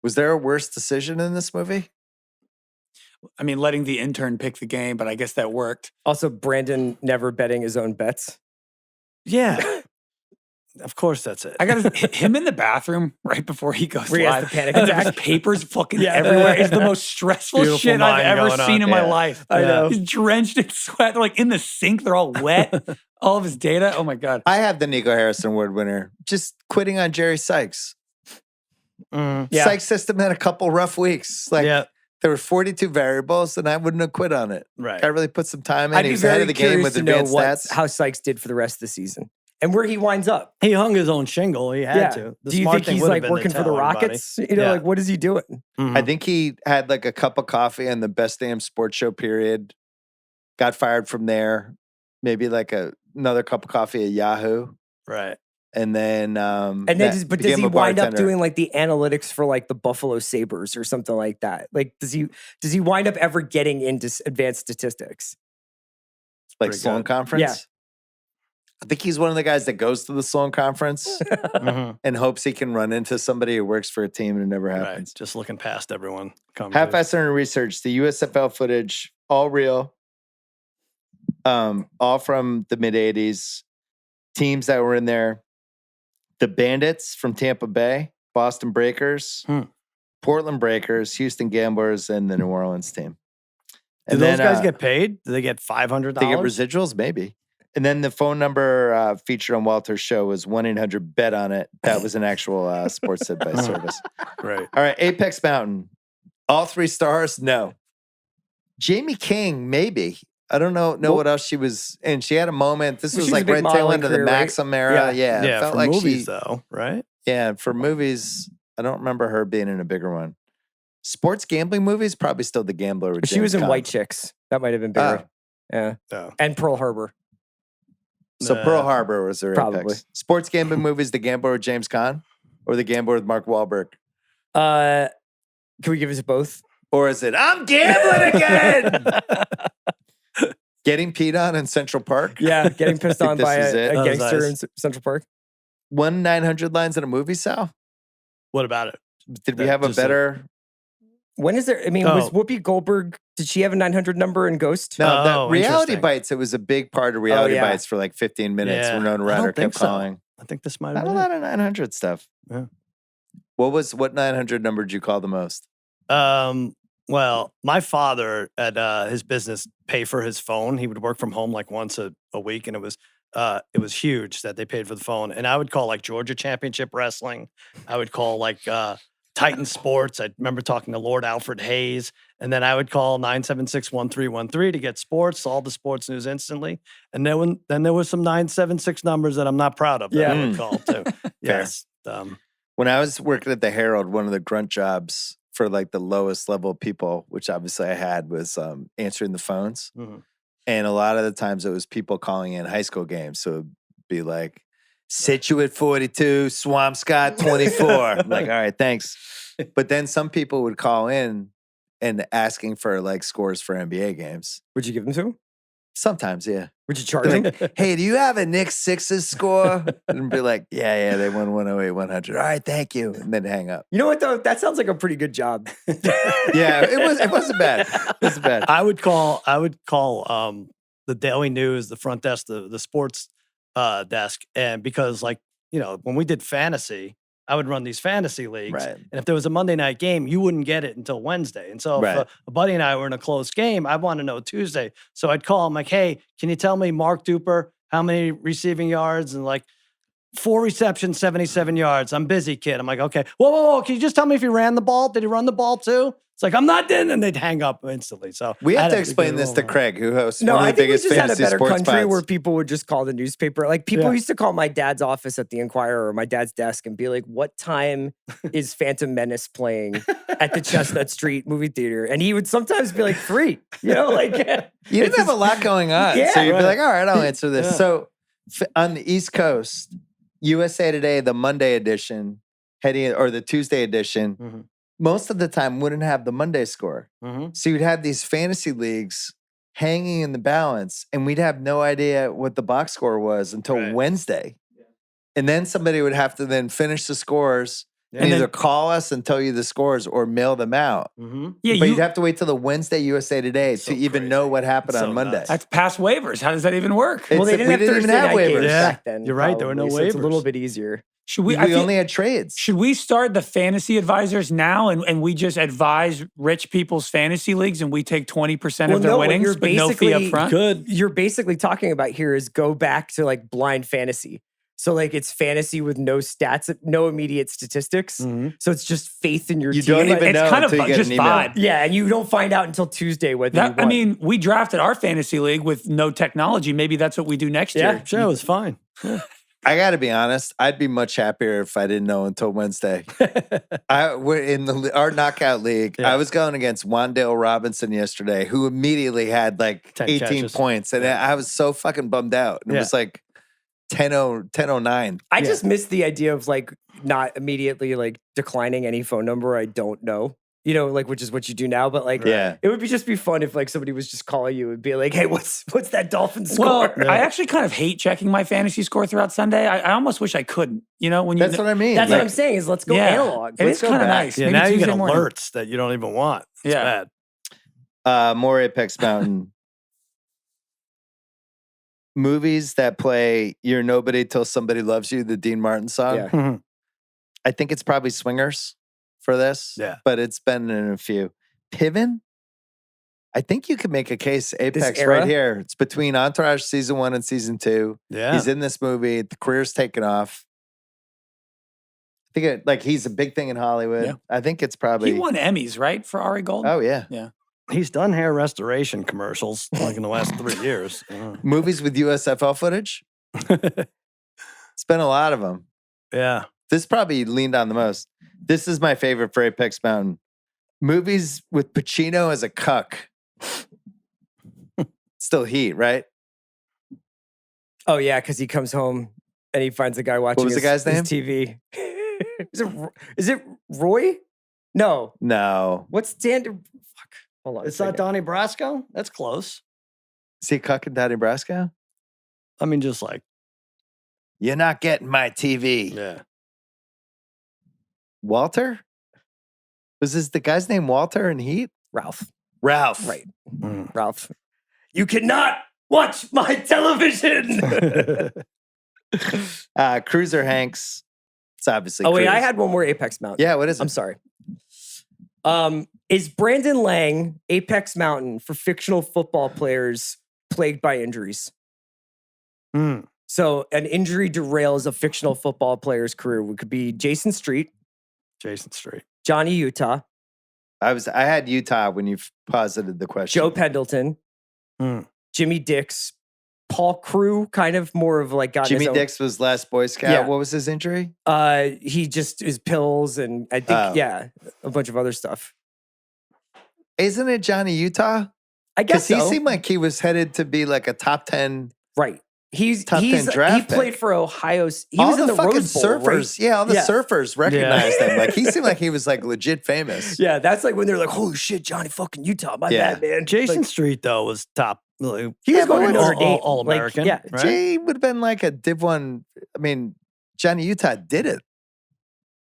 Was there a worst decision in this movie? I mean, letting the intern pick the game, but I guess that worked. Also, Brandon never betting his own bets. Yeah. Of course, that's it. I got him in the bathroom right before he goes Where he has live. the panic and there's attack. papers fucking everywhere. It's the most stressful Beautiful shit I've mind ever going on. seen in my life. I know. He's drenched in sweat. They're like in the sink. They're all wet. All of his data. Oh my God. I have the Nico Harrison Award winner. Just quitting on Jerry Sykes. Mm. Yeah. Sykes system had a couple rough weeks. Like Yeah. there were 42 variables, and I wouldn't have quit on it. Right. I really put some time in. I'd He be was ahead very of the game curious with to know advanced stats. how Sykes did for the rest of the season and where he winds up. He hung his own shingle. He had to. The Do you smart think thing he's would have like been to working for the tell everybody. Rockets? You know, Yeah. like what is he doing? Mhm. I think he had like a cup of coffee on the Best Damn Sports Show period. Got fired from there. Maybe like another cup of coffee at Yahoo. Right. And then And then, does became he a wind up bartender. doing like the analytics for like the Buffalo Sabres or something like that? Like, does he wind up ever getting into advanced statistics? like pretty Sloan good. Conference? Yeah. I think he's one of the guys that goes to the Sloan Conference Mhm. and hopes he can run into somebody who works for a team, and it never Right. happens. Just looking past everyone. Half-assed research, the USFL footage, all real, all from the mid-'80s. Teams that were in there, the Bandits from Tampa Bay, Boston Breakers, Portland Breakers, Houston Gamblers, and the New Orleans team. Do And those then, guys get paid? Do they get $500? they get residuals? Maybe. And then the phone number featured on Walter's show was 1-800-BET-ON-IT. That was an actual sports advice service. Great. All right, Apex Mountain. All 3 stars? No. Jamie King, maybe. I don't know what else she was in. She had a moment. This She was was a like big right tail modeling end of the career, right? Maxim era. Yeah. it Yeah, felt for like movies though, right? Yeah, for movies, I don't remember her being in a bigger one. Sports gambling movies, probably still The Gambler. With She was James in Caan. White Chicks. That might have been bigger. Yeah. Oh. And Pearl Harbor. So Pearl Harbor was their Probably. apex. Sports gambling movies, The Gambler with James Caan, or The Gambler with Mark Wahlberg, Can we give us both? or is it I'm gambling again? Getting peed on in Central Park. Yeah, getting pissed I think on this by is it. a That was gangster nice. in Central Park. 1-900 lines in a movie, Sal. What about it? Did we That have a just a- better? When is there? I mean, was Oh. Whoopi Goldberg? Did she have a 900 number in Ghost? No, that Oh, Reality interesting. Bites. It was a big part of Reality yeah. Bites for like 15 minutes. Yeah. Winona I Ryder don't think kept so. calling. I think this might Not have a been lot of 900 stuff. Yeah. What 900 number did you call the most? Well, my father at his business paid for his phone. He would work from home like once a week, and it was huge that they paid for the phone. And I would call like Georgia Championship Wrestling. I would call like Titan Sports. I remember talking to Lord Alfred Hayes, and then I would call 976-1313 to get sports, all the sports news instantly. And then there was some 976 numbers that I'm not proud of that I Yeah. would call too. Yes. When I was working at the Herald, one of the grunt jobs for like the lowest level of people, which obviously I had, was answering the phones. Mhm. And a lot of the times it was people calling in high school games. So it'd be like, Situate 42, Swampscott 24. I'm like, all right, thanks. But then some people would call in and asking for like scores for NBA games. Would you give them to him? Sometimes, yeah. Would you charge They're him? like, hey, do you have a Knicks Sixers score? And be like, yeah, they won 108-100. All right, thank you. And then hang up. You know what though? That sounds like a pretty good job. Yeah, it wasn't bad. It wasn't bad. I would call the Daily News, the front desk, the sports desk, and because like when we did fantasy, I would run these fantasy leagues, Right. and if there was a Monday night game, you wouldn't get it until Wednesday. And so Right. if a buddy and I were in a close game, I'd want to know Tuesday. So I'd call him like, "Hey, can you tell me Mark Duper how many receiving yards?" And like 4 receptions, 77 yards. I'm busy, kid. I'm like, okay. Whoa. Can you just tell me if he ran the ball? Did he run the ball too? It's like, I'm not in. And they'd hang up instantly. So We I'd have to get explain it this all to wrong. Craig, who hosts No, one I of the think we biggest just had a fantasy better sports country pods. where people would just call the newspaper. Like people Yeah. used to call my dad's office at the Inquirer or my dad's desk and be like, "What time is Phantom Menace playing at the Chestnut Street movie theater?" And he would sometimes be like 3. You know, like You didn't have a lot going on. Yeah, so you'd be right. like, all right, I'll answer this. Yeah. So on the East Coast, USA Today, the Monday edition, or the Tuesday edition, Mhm. most of the time wouldn't have the Monday score. Mhm. So you'd have these fantasy leagues hanging in the balance, and we'd have no idea what the box score was until Right. Wednesday. And then somebody would have to then finish the scores And either call us and tell you the scores or mail them out. Mm-hmm. Yeah, But you'd have to wait till the Wednesday USA Today to even know what happened on Monday. nuts. that's past waivers. How does that even work? Well, they didn't have Thursday night games Yeah, back then. you're right, there were no probably, so it's a little waivers. bit easier. Should We I feel- only had trades. Should we start the fantasy advisors now and we just advise rich people's fantasy leagues and we take 20% of their no, what winnings you're but no fee up basically front? Good. You're basically talking about here is go back to like blind fantasy. So like it's fantasy with no stats, no immediate statistics. Mhm. So it's just faith in your You team. don't even It's know kind of until you get just an email. vibe. Yeah, and you don't find out until Tuesday whether you That, I won. mean, we drafted our fantasy league with no technology. Maybe that's what we do next Yeah. year. Sure, it was fine. I got to be honest. I'd be much happier if I didn't know until Wednesday. We're in our knockout league. Yeah. I was going against Wandale Robinson yesterday, who immediately had like 10 18 catches. points, and I was so fucking bummed out. And it Yeah. was like 10:09. I just miss the idea of like not immediately like declining any phone number I don't know. You know, like which is what you do now. But like, Yeah. it would just be fun if like somebody was just calling you and be like, "Hey, what's that Dolphin score?" Well, Yeah. I actually kind of hate checking my fantasy score throughout Sunday. I almost wish I couldn't. You know, when you That's what I mean. That's Like, what I'm saying. Is let's go analog. It Let's is go kind of back. nice. Yeah, Maybe now you get Tuesday morning. alerts that you don't even want. It's Yeah. bad. More Apex Mountain. Movies that play "You're Nobody Till Somebody Loves You," the Dean Martin song. Yeah. Mhm. I think it's probably Swingers for this. Yeah. But it's been in a few. Piven? I think you could make a case Apex era? right here. It's between Entourage season 1 and season 2. Yeah. He's in this movie. The career's taken off. I think like he's a big thing in Hollywood. Yeah. I think it's probably. He won Emmys, right, for Ari Gold? Oh, yeah. He's done hair restoration commercials like in the last 3 years. Movies with USFL footage. It's been a lot of them. Yeah. This probably leaned on the most. This is my favorite for Apex Mountain. Movies with Pacino as a cuck. Still heat, right? Oh yeah, because he comes home and he finds the guy watching. was the guy's his name? TV. Is it Roy? No. No. What's Dan? Fuck. Hold on. It's not Donnie Brasco? That's close. Is he cucking Donnie Brasco? I mean, just like, You're not getting my TV. yeah. Walter? Was this the guy's name Walter in Heat? Ralph. Ralph. Right. Mm. Ralph. You cannot watch my television. Cruiser Hanks. It's obviously Oh wait, Cruise. I had one more Apex Mountain. Yeah, what is it? I'm sorry. Is Brandon Lang Apex Mountain for fictional football players plagued by injuries? Mm. So an injury derails a fictional football player's career. It could be Jason Street, Jason Street. Johnny Utah, I had Utah when you posited the question. Joe Pendleton, Mm. Jimmy Dix, Paul Crew, kind of more of like got Jimmy his own- Dix was last Boy Scout. Yeah. What was his injury? He just is pills and I think Oh. a bunch of other stuff. Isn't it Johnny Utah? I guess Because he so. seemed like he was headed to be like a top 10. Right. He's Top 10 he draft played pick. for Ohio. He all was in the fucking Rose Bowl, surfers. right? Yeah, all the Yeah. surfers recognized him. Like he seemed like he was like legit famous. Yeah, that's like when they're like, "Holy shit, Johnny fucking Utah, my Yeah. bad, man." Jason Like, Street, though, was top. Like, he was Yeah, going to but Notre all- Dame, all like, American, yeah, right? Jay would have been like a Div 1. I mean, Johnny Utah did it.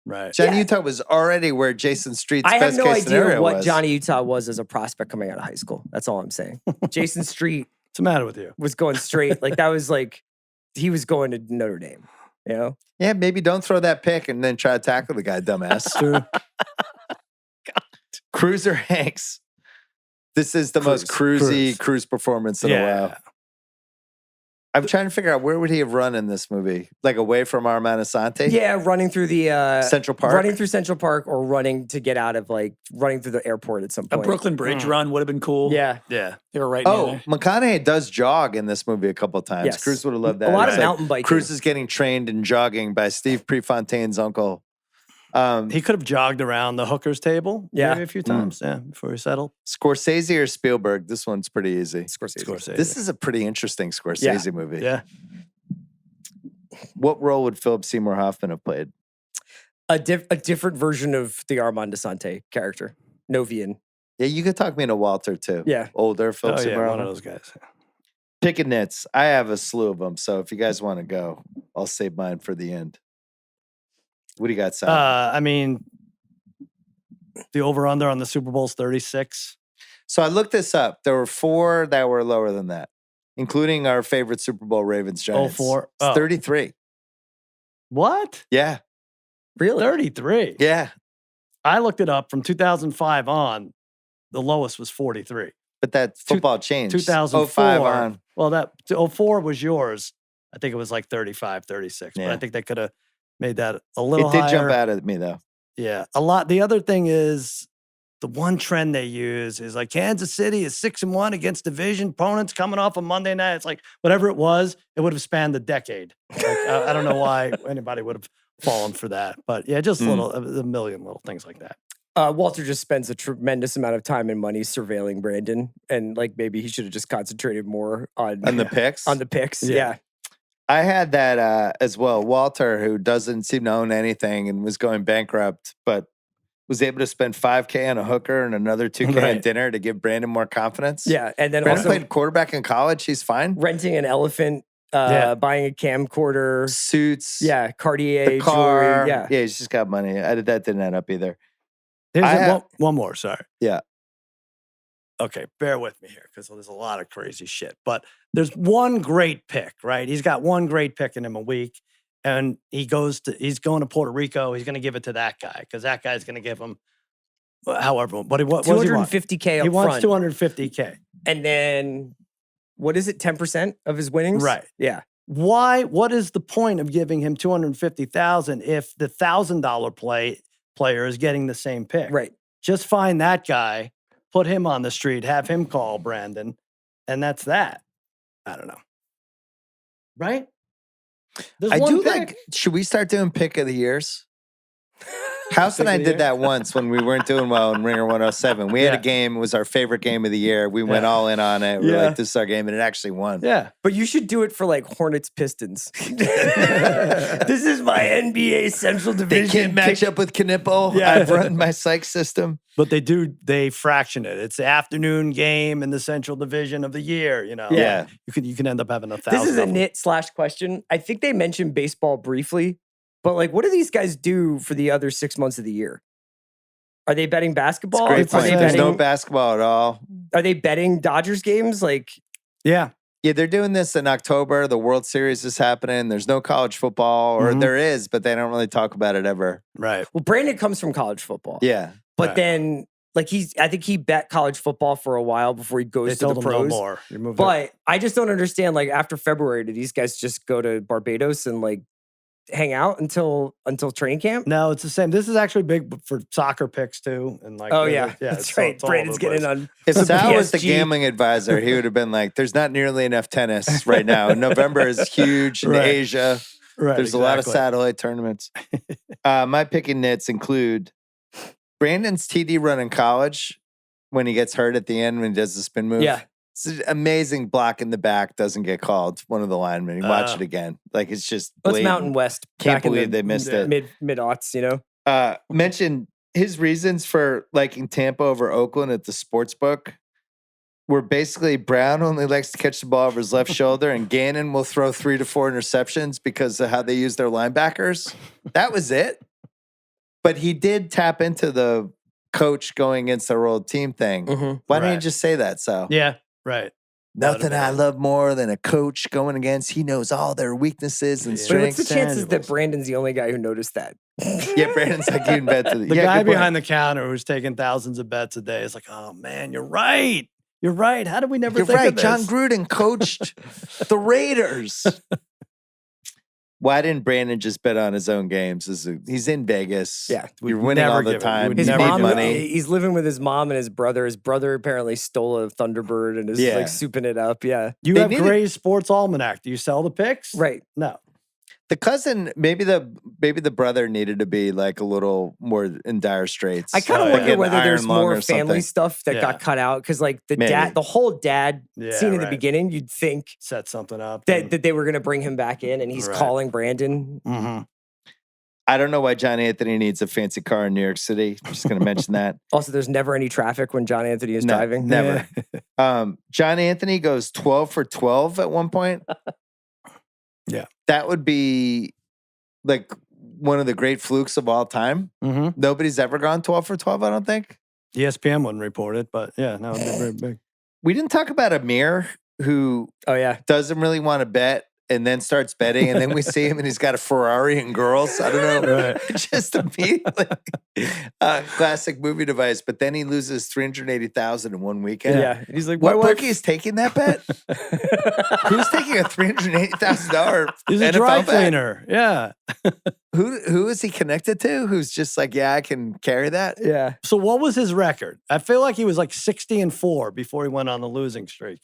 right. Johnny Yeah. Utah was already where Jason Street's I have best no case idea scenario what was. Johnny Utah was as a prospect coming out of high school. That's all I'm saying. Jason Street What's the matter with you? was going straight. Like that was like he was going to Notre Dame. You know, Yeah, maybe don't throw that pick and then try to tackle the guy, dumbass. True. Cruiser Hanks. This is the most cruisy cruise performance in a while. I'm trying to figure out where would he have run in this movie? Like away from Armand Asante? yeah, running through the Central Park? running through Central Park, or running to get out of like running through the airport at some A point. Brooklyn Bridge run would have been cool. Yeah, Yeah. They were right near Oh, there. McConaughey does jog in this movie a couple of times. Yes. Cruz would have loved that. a lot It's of like mountain biking. Cruz is getting trained in jogging by Steve Prefontaine's uncle. He could have jogged around the hooker's table Yeah. maybe a few times. Yeah. Before he settled. Scorsese or Spielberg? This one's pretty easy. Scorsese. This is a pretty interesting Scorsese movie. Yeah. What role would Philip Seymour Hoffman have played? A different version of the Armand Asante character, Novian. Yeah, you could talk me into Walter too. Yeah. Older Philip Oh, Seymour yeah. One of Hoffman. those guys. Pick and knits. I have a slew of them. So if you guys want to go, I'll save mine for the end. What do you got, Sal? I mean, the over-under on the Super Bowl is 36. So I looked this up. There were 4 that were lower than that, including our favorite Super Bowl Ravens Giants. 04? It's Oh. 33. What? Yeah. Really? 33. Yeah. I looked it up from 2005 on. The lowest was 43. But that football changed. 2004. 05 on. Well, that 04 was yours. I think it was like 35, 36. But Yeah. I think they could have made that a little It did higher. jump out at me, though. Yeah, a lot. The other thing is the one trend they use is like Kansas City is 6-1 against division opponents coming off a Monday night. It's like whatever it was, it would have spanned the decade. Like, I don't know why anybody would have fallen for that, but yeah, just a million little things like that. Walter just spends a tremendous amount of time and money surveilling Brandon, and like maybe he should have just concentrated more on On the picks? On the picks, Yeah. yeah. I had that as well. Walter, who doesn't seem to own anything and was going bankrupt, but was able to spend $5K on a hooker and another $2K on Right. dinner to give Brandon more confidence. Yeah, and then Brandon also played quarterback in college. He's fine. renting an elephant, Yeah. buying a camcorder, Suits. yeah, Cartier The car. jewelry, yeah. Yeah, he's just got money. That didn't add up either. Here's I have- one more. Sorry. Yeah. Okay, bear with me here because there's a lot of crazy shit. But there's one great pick, right? He's got one great pick in him a week, and he's going to Puerto Rico. He's going to give it to that guy because that guy's going to give him however. What does he want? 250K up He wants front. 250K. And then what is it, 10% of his winnings? Right. Yeah. Why? What is the point of giving him 250,000 if the $1,000 player is getting the same pick? Right. Just find that guy, put him on the street, have him call Brandon, and that's that. I don't know. Right? There's I one do pick. like, should we start doing pick of the years? House and Pick I of the did year? that once when we weren't doing well in Ringer 107. We had a Yeah. game, it was our favorite game of the year. We went Yeah. all in on it. We were Yeah. like, this is our game, and it actually won. Yeah. But you should do it for like Hornets Pistons. This is my NBA Central They Division. can't match pick. up with Knipple. Yeah. I've run my psych system. But they fraction it. It's the afternoon game in the Central Division of the year, you know. Yeah. You can end up having 1,000. This is a of them. nit / question. I think they mentioned baseball briefly, but like, what do these guys do for the other 6 months of the year? Are they betting It's basketball? a great It's the Are point. they same. There's no betting? basketball at all. Are they betting Dodgers games? Like, Yeah. Yeah, they're doing this in October. The World Series is happening. There's no college football, or Mhm. there is, but they don't really talk about it ever. Right. well, Brandon comes from college football, Yeah. but Right. then like I think he bet college football for a while before he goes They to told the him no pros. more. You moved it. But I just don't understand. Like after February, do these guys just go to Barbados and like hang out until training camp? No, it's the same. This is actually big for soccer picks too. And like, Oh yeah, it's that's right. it's all over Brandon's the place. getting on. If some Sal was the PSG. gambling advisor, he would have been like, there's not nearly enough tennis right now. November is huge in Right. Asia. Right, There's a lot of exactly. satellite tournaments. My picking nits include Brandon's TD run in college when he gets hurt at the end when he does the spin move. Yeah. It's an amazing block in the back, doesn't get called. One of the linemen. You watch Oh. it again. Like it's just Let's blatant. Mountain West. Can't back in believe the they missed it. Mid aughts, you know. Mentioned his reasons for liking Tampa over Oakland at the sports book were basically Brown only likes to catch the ball over his left shoulder, and Gannon will throw 3 to 4 interceptions because of how they use their linebackers. That was it. But he did tap into the coach going against their old team thing. Why didn't you Right. just say that, Sal? Yeah, right. Nothing I man. love more than a coach going against. He knows all their weaknesses and Yeah. But what's strengths. the chances that Intangibles. Brandon's the only guy who noticed that? Yeah, Brandon's like, you invented The yeah, guy good point. behind the counter who's taking thousands of bets a day is like, oh man, you're right. You're right. How did we never You're think right. of this? John Gruden coached the Raiders. Why didn't Brandon just bet on his own games? He's in Vegas. Yeah. You're We'd winning never all the give him- time. we'd You His never need mom, give him money. he's living with his mom and his brother. His brother apparently stole a Thunderbird and is Yeah. like souping it up. Yeah. You They have needed- Gray's Sports Almanac. Do you sell the picks? Right. No. The cousin, maybe the brother needed to be like a little more in dire straits. I kind of Oh, yeah. wonder Like an whether there's iron lung more or family something. stuff that Yeah. got cut out. Cause like the Maybe. whole dad Yeah, scene in the right. beginning, you'd think Set something up. that they were going to bring him back in and he's Right. calling Brandon. Mhm. I don't know why John Anthony needs a fancy car in New York City. I'm just going to mention that. Also, there's never any traffic when John Anthony is No, driving. never. John Anthony goes 12 for 12 at one point. Yeah. That would be like one of the great flukes of all time. Mm-hmm. Nobody's ever gone 12 for 12, I don't think. ESPN wouldn't report it, but yeah, that would be very big. We didn't talk about Amir, who doesn't really want to bet and then starts betting, and then we see him and he's got a Ferrari and girls. I don't know. Right. Just immediately. Classic movie device. But then he loses $380,000 in one weekend. Yeah. He's like, what my wife- bookie is taking that bet? Who's taking a $380,000 He's a NFL dry bet? cleaner. Yeah. Who is he connected to? Who's just like, yeah, I can carry that? Yeah. So what was his record? I feel like he was like 60-4 before he went on the losing streak.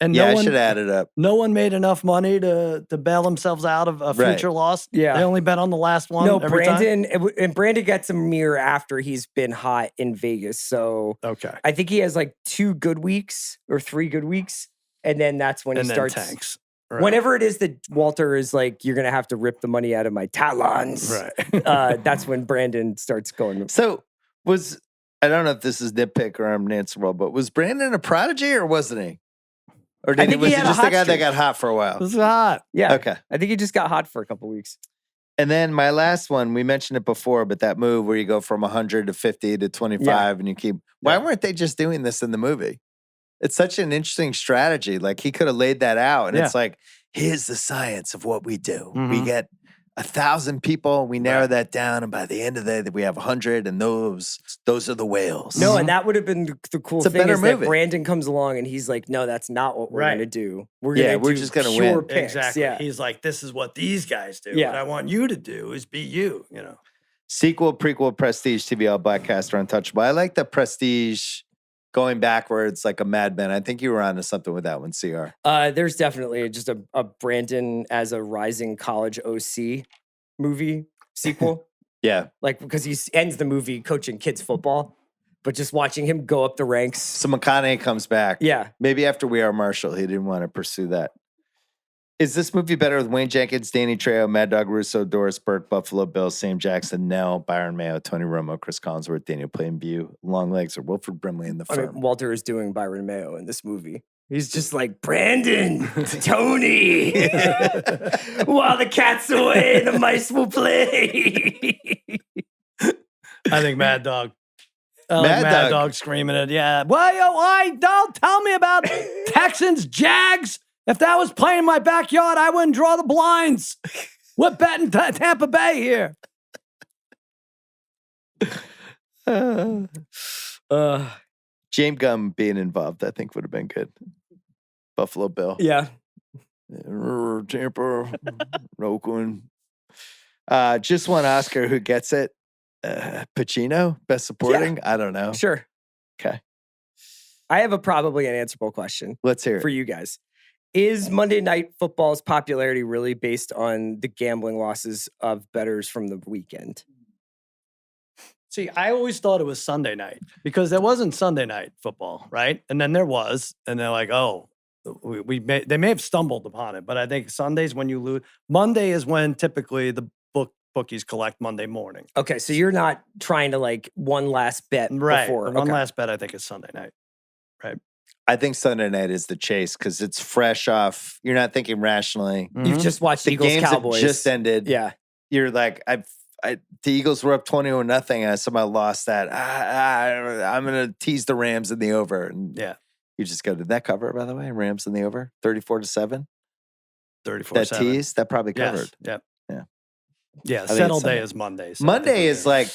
And Yeah, no I one, should add it up. no one made enough money to bail themselves out of a Right. future loss. Yeah. They only bet on the last one. No, every time? Brandon, and Brandon gets a mirror after he's been hot in Vegas. So Okay. I think he has like 2 good weeks or 3 good weeks. And then that's when And he then starts. tanks. Right. Whenever it is that Walter is like, you're going to have to rip the money out of my talons. Right. That's when Brandon starts going. So I don't know if this is nitpick or I'm unanswerable, but was Brandon a prodigy or wasn't he? Or I think was he he had a just the hot guy that streak. got hot for a while? This is hot. Yeah. Okay. I think he just got hot for a couple weeks. And then my last one, we mentioned it before, but that move where you go from 100 to 50 to 25 and you keep, why weren't they just doing this in the movie? It's such an interesting strategy. Like he could have laid that out and it's like, here's the science of what we do. We Mhm. get 1,000 people, we narrow that down, and by the end of the day, we have 100, and those are the whales. No, and that would have been the cool It's a thing better is that movie. Brandon comes along and he's like, no, that's not what we're Right. going to do. We're Yeah, going to we're do just gonna pure win. picks. Exactly. Yeah. He's like, this is what these guys do. Yeah. What I want you to do is be you, you know. Sequel, prequel, Prestige, TVL, Blackcaster, Untouchable. I like the Prestige going backwards like a madman. I think you were onto something with that one, CR. There's definitely just a Brandon as a rising college OC movie sequel. Yeah. Like, because he ends the movie coaching kids football, but just watching him go up the ranks. So McConaughey comes back. Yeah. Maybe after We Are Marshall, he didn't want to pursue that. Is this movie better with Wayne Jenkins, Danny Trejo, Mad Dog Russo, Doris Burke, Buffalo Bill, Sam Jackson, Nell, Byron Mayo, Tony Romo, Chris Collinsworth, Daniel Plainview, Long Legs, or Wilford Brimley in the I firm? mean, Walter is doing Byron Mayo in this movie. He's just like, Brandon, Tony, while the cat's away, the mice will play. I think Mad Dog. Mad Dog. Dog screaming it. Yeah. Why don't tell me about Texans, Jags. If that was playing in my backyard, I wouldn't draw the blinds. We're betting Tampa Bay here. James Gum being involved, I think, would have been good. Buffalo Bill. Yeah. Tampa, Oakland. Just one Oscar. Who gets it? Pacino, Best Supporting? I don't know. Sure. Okay. I have probably an answerable question Let's hear it. for you guys. Is Monday Night Football's popularity really based on the gambling losses of bettors from the weekend? See, I always thought it was Sunday night because there wasn't Sunday night football, right? And then there was, and they're like, oh, they may have stumbled upon it, but I think Sundays when you lose. Monday is when typically the bookies collect Monday morning. Okay, so you're not trying to like one last bet Right. before. The one Okay. last bet I think is Sunday night. I think Sunday night is the chase because it's fresh off. You're not thinking rationally. You've just watched The Eagles games Cowboys. have just ended. Yeah. You're like, the Eagles were up 20-0, and somehow lost that. I'm gonna tease the Rams in the over, and Yeah. you just go. Did that cover? By the way, Rams in the over, 34-7. 34-7. That tease that probably covered. Yes. Yep. Yeah. Yeah. think Settle it's day Sunday. is Monday. so Monday typically- is like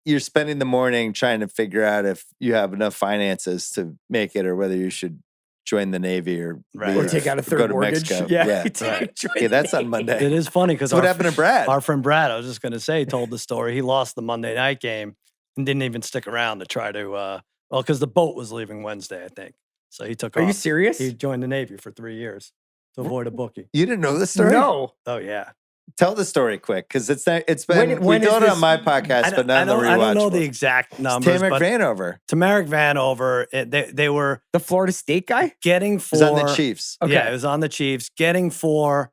you're spending the morning trying to figure out if you have enough finances to make it, or whether you should join the Navy or Right. Or leave, take out a or third go to mortgage. Mexico. Yeah. Yeah. Yeah, that's on Monday. It is funny because That's what happened to Brad. Our friend Brad, I was just going to say, told the story. He lost the Monday night game and didn't even stick around to try to, because the boat was leaving Wednesday, I think. So he took Are off. you serious? He joined the Navy for 3 years to avoid a bookie. You didn't know this story? No. Oh, yeah. Tell the story quick, because it's been When we is told it this- on my podcast, but not on the I don't know Rewatchable. the exact It's numbers, Tamarick but Vanover. Tamarick Vanover, they were The Florida State guy? getting He's for on the Chiefs. Okay. Yeah, it was on the Chiefs, getting for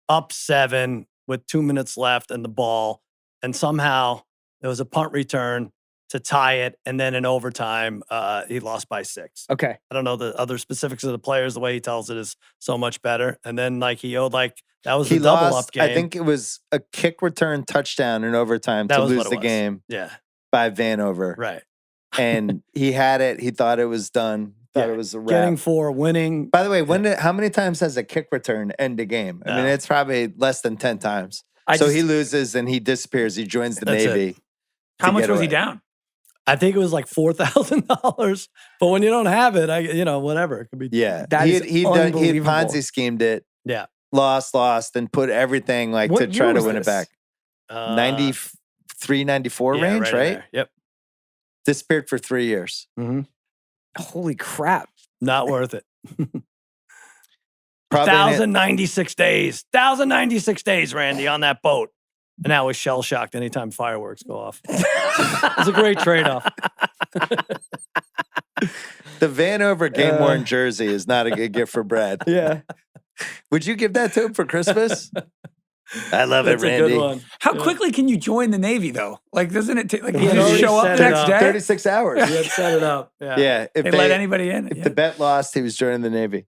up 7 with 2 minutes left and the ball. And somehow there was a punt return. to tie it, and then in overtime, he lost by 6. Okay. I don't know the other specifics of the players. The way he tells it is so much better. And then like he owed that was He the double lost, up game. I think it was a kick return touchdown in overtime That to was lose what it the was. game Yeah, by Vanover. right. And he had it. He thought it was done. Thought Yeah, it was a wrap. Getting 4, winning. By the way, how many times has a kick return end a game? I mean, No. it's probably less than 10 times. He loses and he disappears. He joins the That's Navy. How much get was he away. down? I think it was like $4,000. But when you don't have it, whatever. It could be. Yeah. That he is had unbelievable. Ponzi schemed it. Yeah. Lost, and put everything What to try year to was win it this? back. 93, 94 Yeah, range, in right? there. Yep. Disappeared for 3 years. Holy crap. Not worth it. Probably 1,096 days. 1,096 days, Randy, on that boat. And I was shell shocked anytime fireworks go off. It's a great trade off. the Vanover game worn jersey is not a good gift for Brad. Yeah. Would you give that to him for Christmas? I love That's it, a Randy. good one. How Yeah. quickly can you join the Navy though? Like, doesn't it take He you had just already show up set the it next up. day? 36 hours. He had set it up. Yeah. Yeah. If They let anybody in. If Yeah. the bet lost, he was joining the Navy.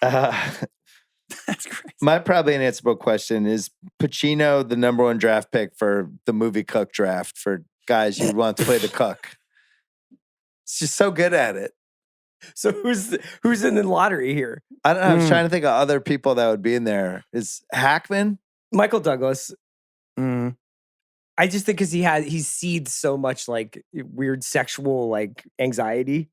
That's crazy. My probably unanswerable question is Pacino the number 1 draft pick for the movie Cook draft for guys you want to play the cook? It's just so good at it. So who's in the lottery here? I don't know. I was trying to think of other people that would be in there. Is Hackman? Michael Douglas. Mm. I just think because he seeds so much like weird sexual like anxiety.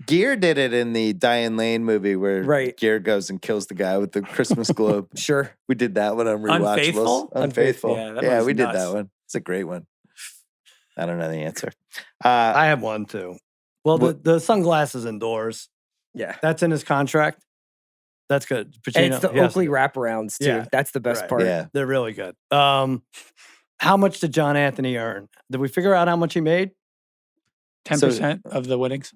Gere did it in the Diane Lane movie where Right. Gere goes and kills the guy with the Christmas globe. Sure. We did that one on Rewatchables. Unfaithful? Unfaithful. Yeah, that Yeah, one's we did nuts. that one. It's a great one. I don't know the answer. I have one too. Well, the sunglasses indoors. Yeah. That's in his contract. That's good. Pacino, And it's the he has Oakley to- wraparounds too. Yeah. That's the best Right. part. Yeah. They're really good. How much did John Anthony earn? Did we figure out how much he made? 10% of the winnings.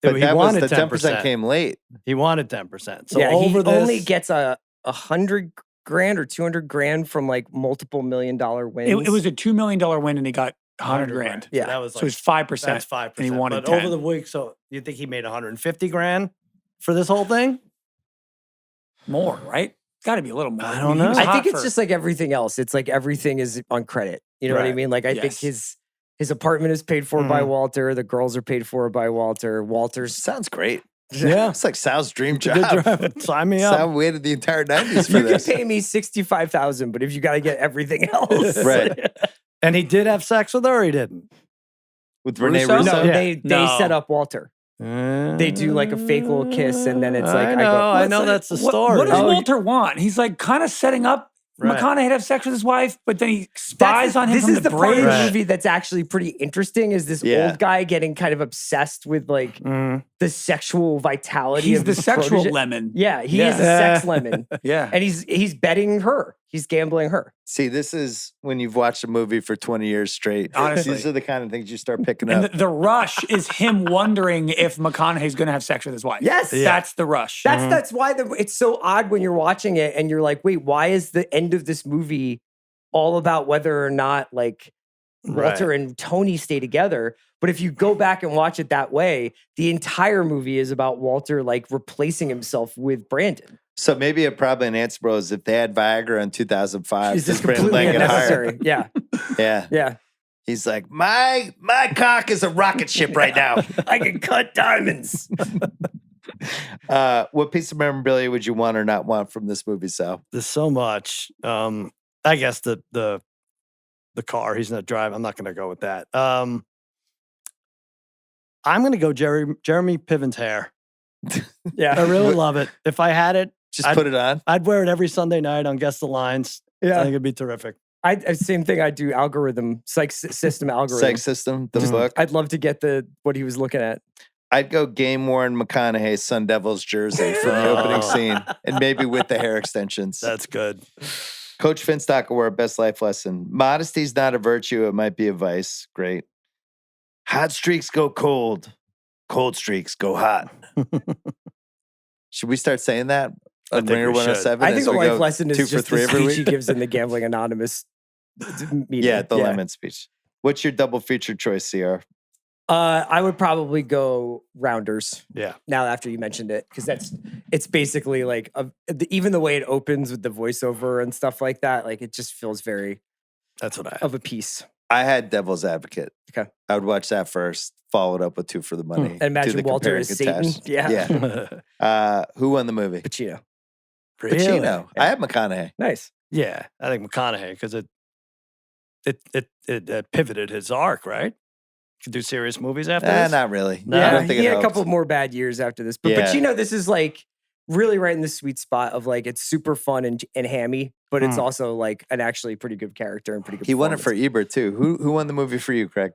But he that was wanted the 10% came late. He wanted 10%. So yeah, over he this, only gets a $100 grand or $200,000 from like multiple $1 million wins. It was a $2 million win, and he got 100 grand. Yeah. So that was So like, it's 5%. that's 5%. and he wanted but 10. over the week, so you think he made 150 grand for this whole thing? More, right? Got to be a little more. I don't mean, he was know. I think hot it's for- just like everything else. It's like everything is on credit. You know what I Right. mean? Like I think Yes. his apartment is paid for by Mhm. Walter. The girls are paid for by Walter. Walter's Sounds great. Yeah. It's like Sal's dream It's a good job. drive. Sign me up. Sal waited the entire 90s for you can this. pay me $65,000, but if you got to get everything else, Right. And he did have sex with her, or he didn't? With Rene Russo? Russo? No, Yeah. they No. set up Walter. They do like a fake little kiss, and then it's like I I know, go, I "What's know that?" that's the What, story. what does Oh, Walter want? He's like kind of setting up Right. McConaughey to have sex with his wife, but then he That's spies on him this from is the the part of bridge. the Right. movie that's actually pretty interesting. Is this Yeah. old guy getting kind of obsessed with like Mm. the sexual vitality He's of the his sexual protege? lemon. Yeah, he is a Yeah. sex lemon, Yeah. and he's betting her. He's gambling her. See, this is when you've watched a movie for 20 years straight. Honestly. These are the kind of things you start picking And up. the rush is him wondering if McConaughey's going to have sex with his wife. Yes. Yeah. That's the rush. That's why it's so odd when you're watching it and you're like, wait, why is the end of this movie all about whether or not like Walter Right. and Tony stay together? But if you go back and watch it that way, the entire movie is about Walter like replacing himself with Brandon. So maybe probably an answer, bro, is if they had Viagra in 2005, Is this just Brandon completely Lang get hired. unnecessary? Yeah, Yeah. yeah. He's like, my cock is a rocket ship right now. I can cut diamonds. What piece of memorabilia would you want or not want from this movie, Sal? There's so much. I guess the car he's gonna drive. I'm not gonna go with that. I'm gonna go Jeremy Piven's hair. I Yeah, really love it. If I had it, Just I'd- put it on. I'd wear it every Sunday night on Guess the Lines. I yeah. think it'd be terrific. Same thing. I do algorithm, system algorithm. Psych System, the book. I'd love to get what he was looking at. I'd go game worn McConaughey Sun Devils jersey from the opening Oh. scene, and maybe with the hair extensions. That's good. Coach Finstock Award, best life lesson. Modesty's not a virtue, it might be a vice. Great. Hot streaks go cold. Cold streaks go hot. Should we start saying that I on think Ringer we should. 107? I think as the we life go lesson is 2 for just 3 the every speech he week? gives in the Gambling Anonymous meeting. Yeah, the lemon speech. What's your double feature choice, CR? I would probably go Rounders. Yeah. Now after you mentioned it, because it's basically like even the way it opens with the voiceover and stuff like that, like it just feels very That's what I have. of a piece. I had Devil's Advocate. Okay. I would watch that first, followed up with Two for the Money. And imagine do the Walter compare as and Satan. contrast. Yeah. Yeah. Who won the movie? Pacino. Really? Pacino. I have McConaughey. Nice. Yeah, I think McConaughey because it pivoted his arc, right? Could do serious movies after this. Not really. No. I Yeah, don't think he it had a helped. couple more bad years after this. But Yeah. Pacino, this is like really right in the sweet spot of like it's super fun and hammy, but it's also like an actually pretty good character and pretty good. He won it for performance. Ebert too. Who won the movie for you, Craig?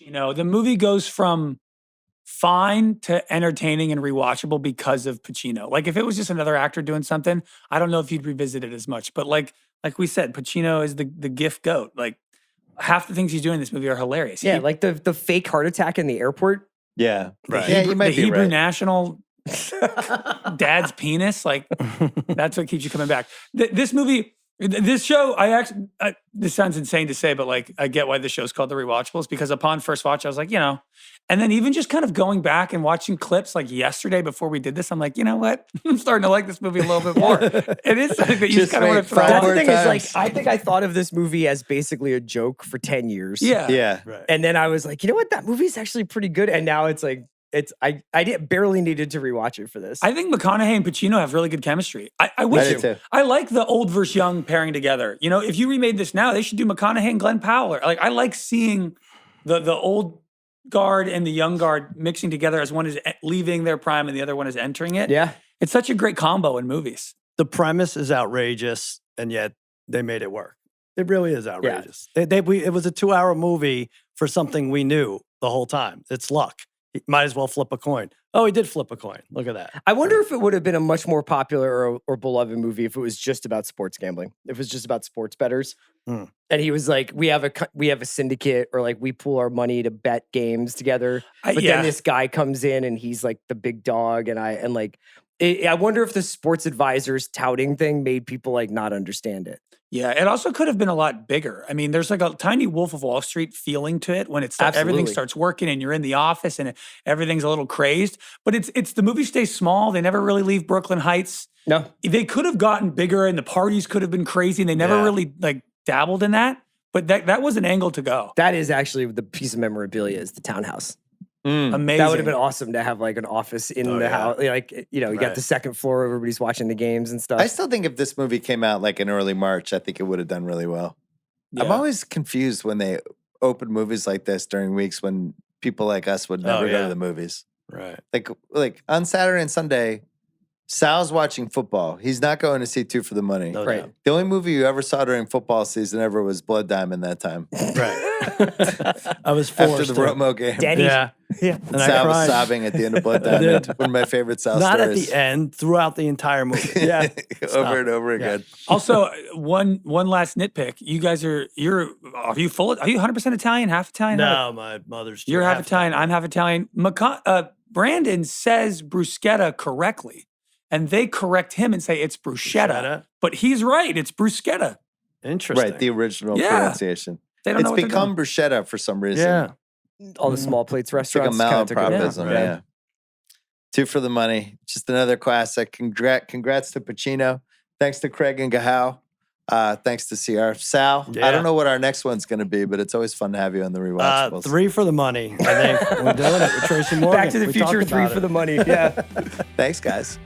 The movie goes from fine to entertaining and rewatchable because of Pacino. Like if it was just another actor doing something, I don't know if you'd revisit it as much. But like we said, Pacino is the gift goat. Like half the things he's doing in this movie are hilarious. Yeah, like the fake heart attack in the airport. Yeah. Right. Yeah, you might the be Hebrew right. national dad's penis. Like that's what keeps you coming back. This movie, this show, this sounds insane to say, but like I get why the show's called The Rewatchables because upon first watch, I was like, and then even just kind of going back and watching clips like yesterday before we did this, I'm like, you know what? I'm starting to like this movie a little bit more. It is something that you just kind of want to throw five That's more the thing is times. like I think I thought of this movie as basically a joke for 10 years. Yeah. Yeah. Right. And then I was like, you know what? That movie's actually pretty good. And now it's like barely needed to rewatch it for this. I think McConaughey and Pacino have really good chemistry. I wish do too. I like the old versus young pairing together. If you remade this now, they should do McConaughey and Glenn Powell. Like I like seeing the old guard and the young guard mixing together as one is leaving their prime and the other one is entering it. yeah. It's such a great combo in movies. The premise is outrageous, and yet they made it work. It really is outrageous. It was a 2-hour movie for something we knew the whole time. It's luck. He might as well flip a coin. Oh, he did flip a coin. Look at that. I wonder if it would have been a much more popular or beloved movie if it was just about sports gambling. If it was just about sports bettors. Hmm. And he was like, we have a syndicate, or like we pool our money to bet games together. But then this guy comes in and he's like the big dog, I wonder if the sports advisors touting thing made people like not understand it. Yeah, it also could have been a lot bigger. I mean, there's like a tiny Wolf of Wall Street feeling to it when it's everything Absolutely. starts working and you're in the office and everything's a little crazed. But it's the movie stays small. They never really leave Brooklyn Heights. No. They could have gotten bigger and the parties could have been crazy and they never really like dabbled in that. But that was an angle to go. That is actually the piece of memorabilia is the townhouse. Amazing. That would have been awesome to have like an office in the house. Like, you got Right. the second floor, everybody's watching the games and stuff. I still think if this movie came out like in early March, I think it would have done really well. I'm Yeah. always confused when they open movies like this during weeks when people like us would never go to the movies. Right. Like on Saturday and Sunday, Sal's watching football. He's not going to see Two for the Money. No Right. doubt. The only movie you ever saw during football season ever was Blood Diamond that time. Right. I was forced After the to. Romo game. Daddy. Yeah. Yeah. And I Sal was cried. sobbing at the end of Blood Diamond. One of my favorite Sal Not at stories. the end, throughout the entire movie. Yeah. Over and over again. Also, one last nitpick. You guys are you 100% Italian, half Italian? No, my mother's. You're half Italian. I'm half Italian. Brandon says bruschetta correctly, and they correct him and say it's bruschetta. Bruschetta? But he's right. It's bruschetta. Interesting. Right, the original Yeah. pronunciation. They don't It's know what become they're bruschetta for some reason. Yeah. All the small plates It's like a restaurants. kinda took it. malapropism. right. Yeah. Two for the Money. Just another classic. Congrats to Pacino. Thanks to Craig and Gahau. Thanks to CR. Sal, I Yeah. don't know what our next one's going to be, but it's always fun to have you on the Rewatchables. 3 for the money. I think we're doing it with Tracy Morgan. Back to the We Future talked 3 about for it. the money. Yeah. Thanks, guys.